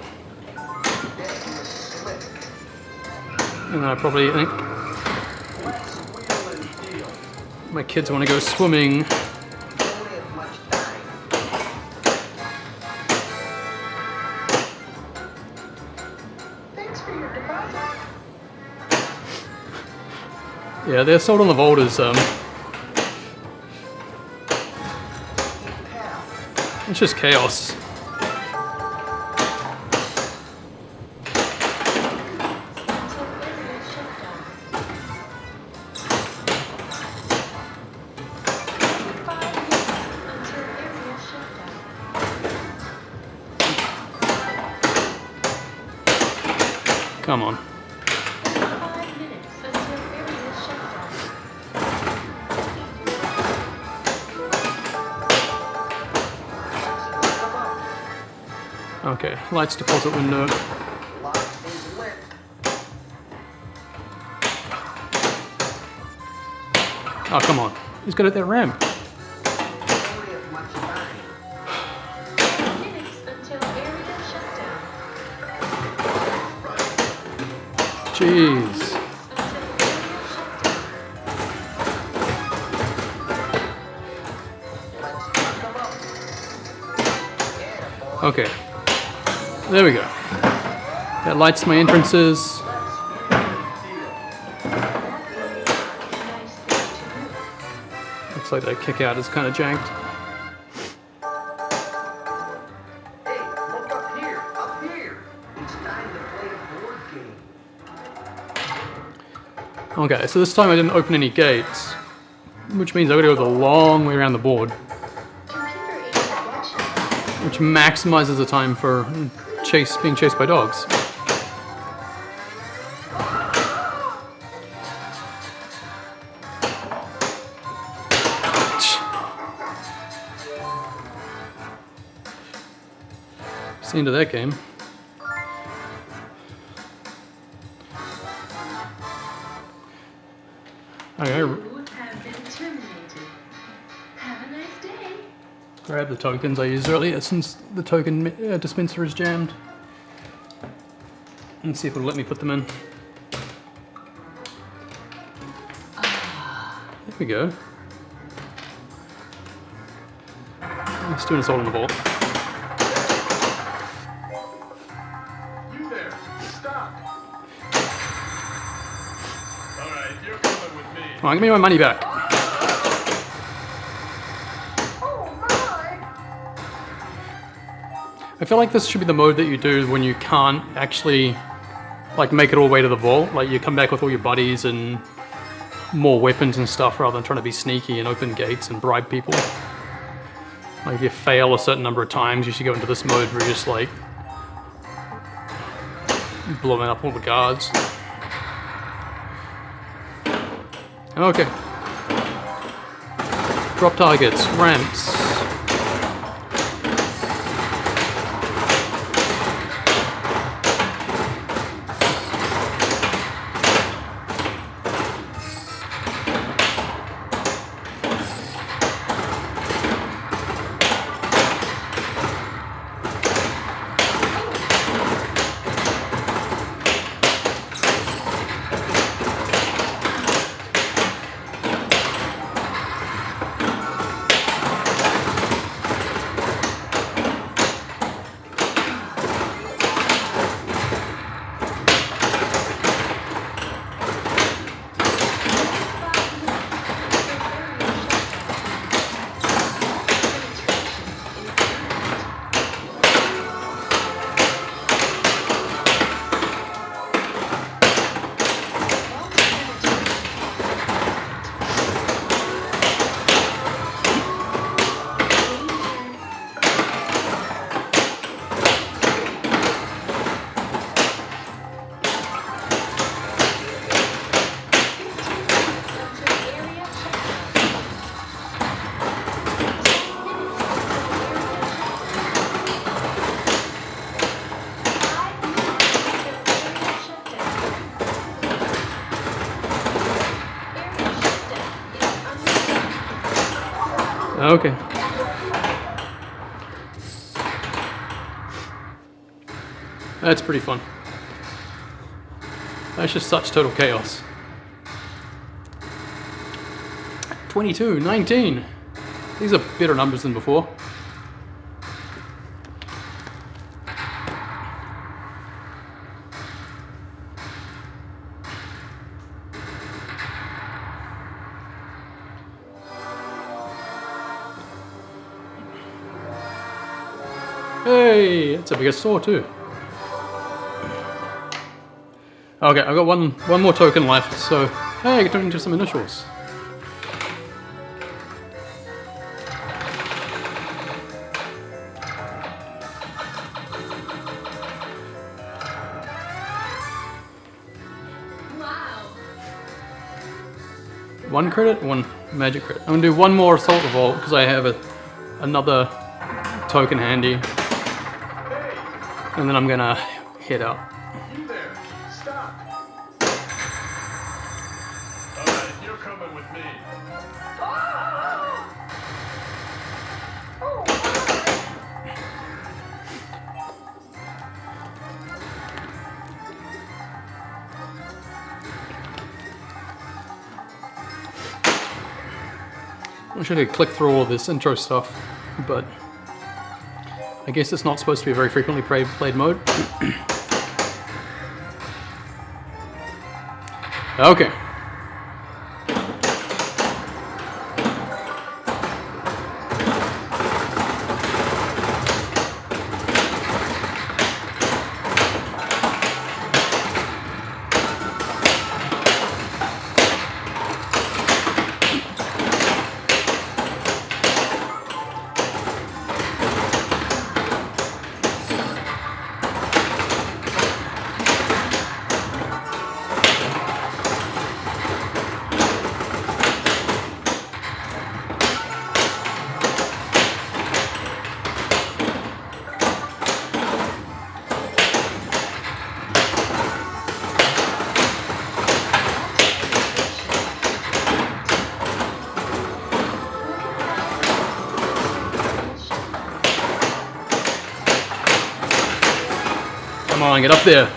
And then I think my kids want to go swimming. Thanks for your deposit. Yeah, the Assault on the Vault is it's just chaos. Come on. 5 minutes until area shutdown. Okay, lights deposit window. Lock is lit. Oh, come on. He's got it that ramp. Don't have much time. 10 minutes until area shutdown. Jeez. Let's lock them up. Yeah, boy. Okay. There we go. That lights my entrances. Looks like that kick out is kind of janked. Hey, look up here. Up here. It's time to play a board game. Okay, so this time I didn't open any gates, which means I've got to go the long way around the board, Computer-aided watching. which maximizes the time for being chased by dogs. It's the end of that game. Okay, You have been terminated. Have a nice day. grab the tokens I used earlier since the token dispenser is jammed. And see if it'll let me put them in. There we go. Let's do an Assault on the Vault. You there. Stop. All right, you're coming with me. Come on, give me my money back. I feel like this should be the mode that you do when you can't actually like make it all the way to the vault. Like you come back with all your buddies and more weapons and stuff rather than trying to be sneaky and open gates and bribe people. Like if you fail a certain number of times, you should go into this mode where you're just like blowing up all the guards. Okay. Drop targets, ramps. Okay. That's pretty fun. That's just such total chaos. 22, 19. These are better numbers than before. Hey, it's a bigger saw too. Okay, I've got one more token left, so hey, I get to into some initials. Wow. One credit, one magic credit. I'm gonna do one more assault revolt because I have another token handy, and then I'm gonna head out. You there! Stop! Alright, you're coming with me. I wish I could click through all of this intro stuff, but I guess it's not supposed to be a very frequently played mode. Okay. Come on, get up there.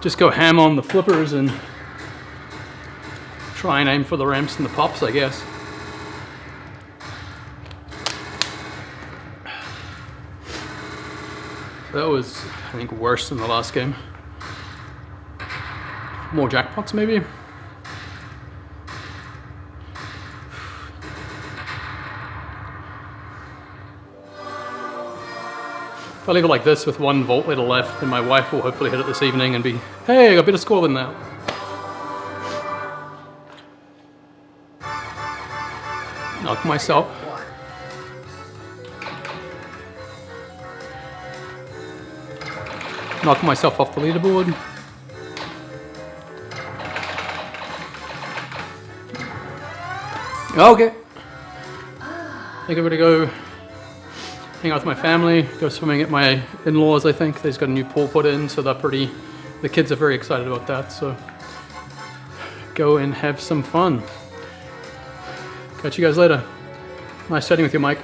Just go ham on the flippers and try and aim for the ramps and the pops, I guess. That was, I think, worse than the last game. More jackpots, maybe? If I leave it like this with one volt letter left, then my wife will hopefully hit it this evening and be, hey, I got a better score than that. Knock myself. Knock myself off the leaderboard. Okay. I think I'm gonna go hang out with my family, go swimming at my in-laws, I think. They've got a new pool put in, so the kids are very excited about that, so go and have some fun. Catch you guys later. Nice chatting with you, Mike.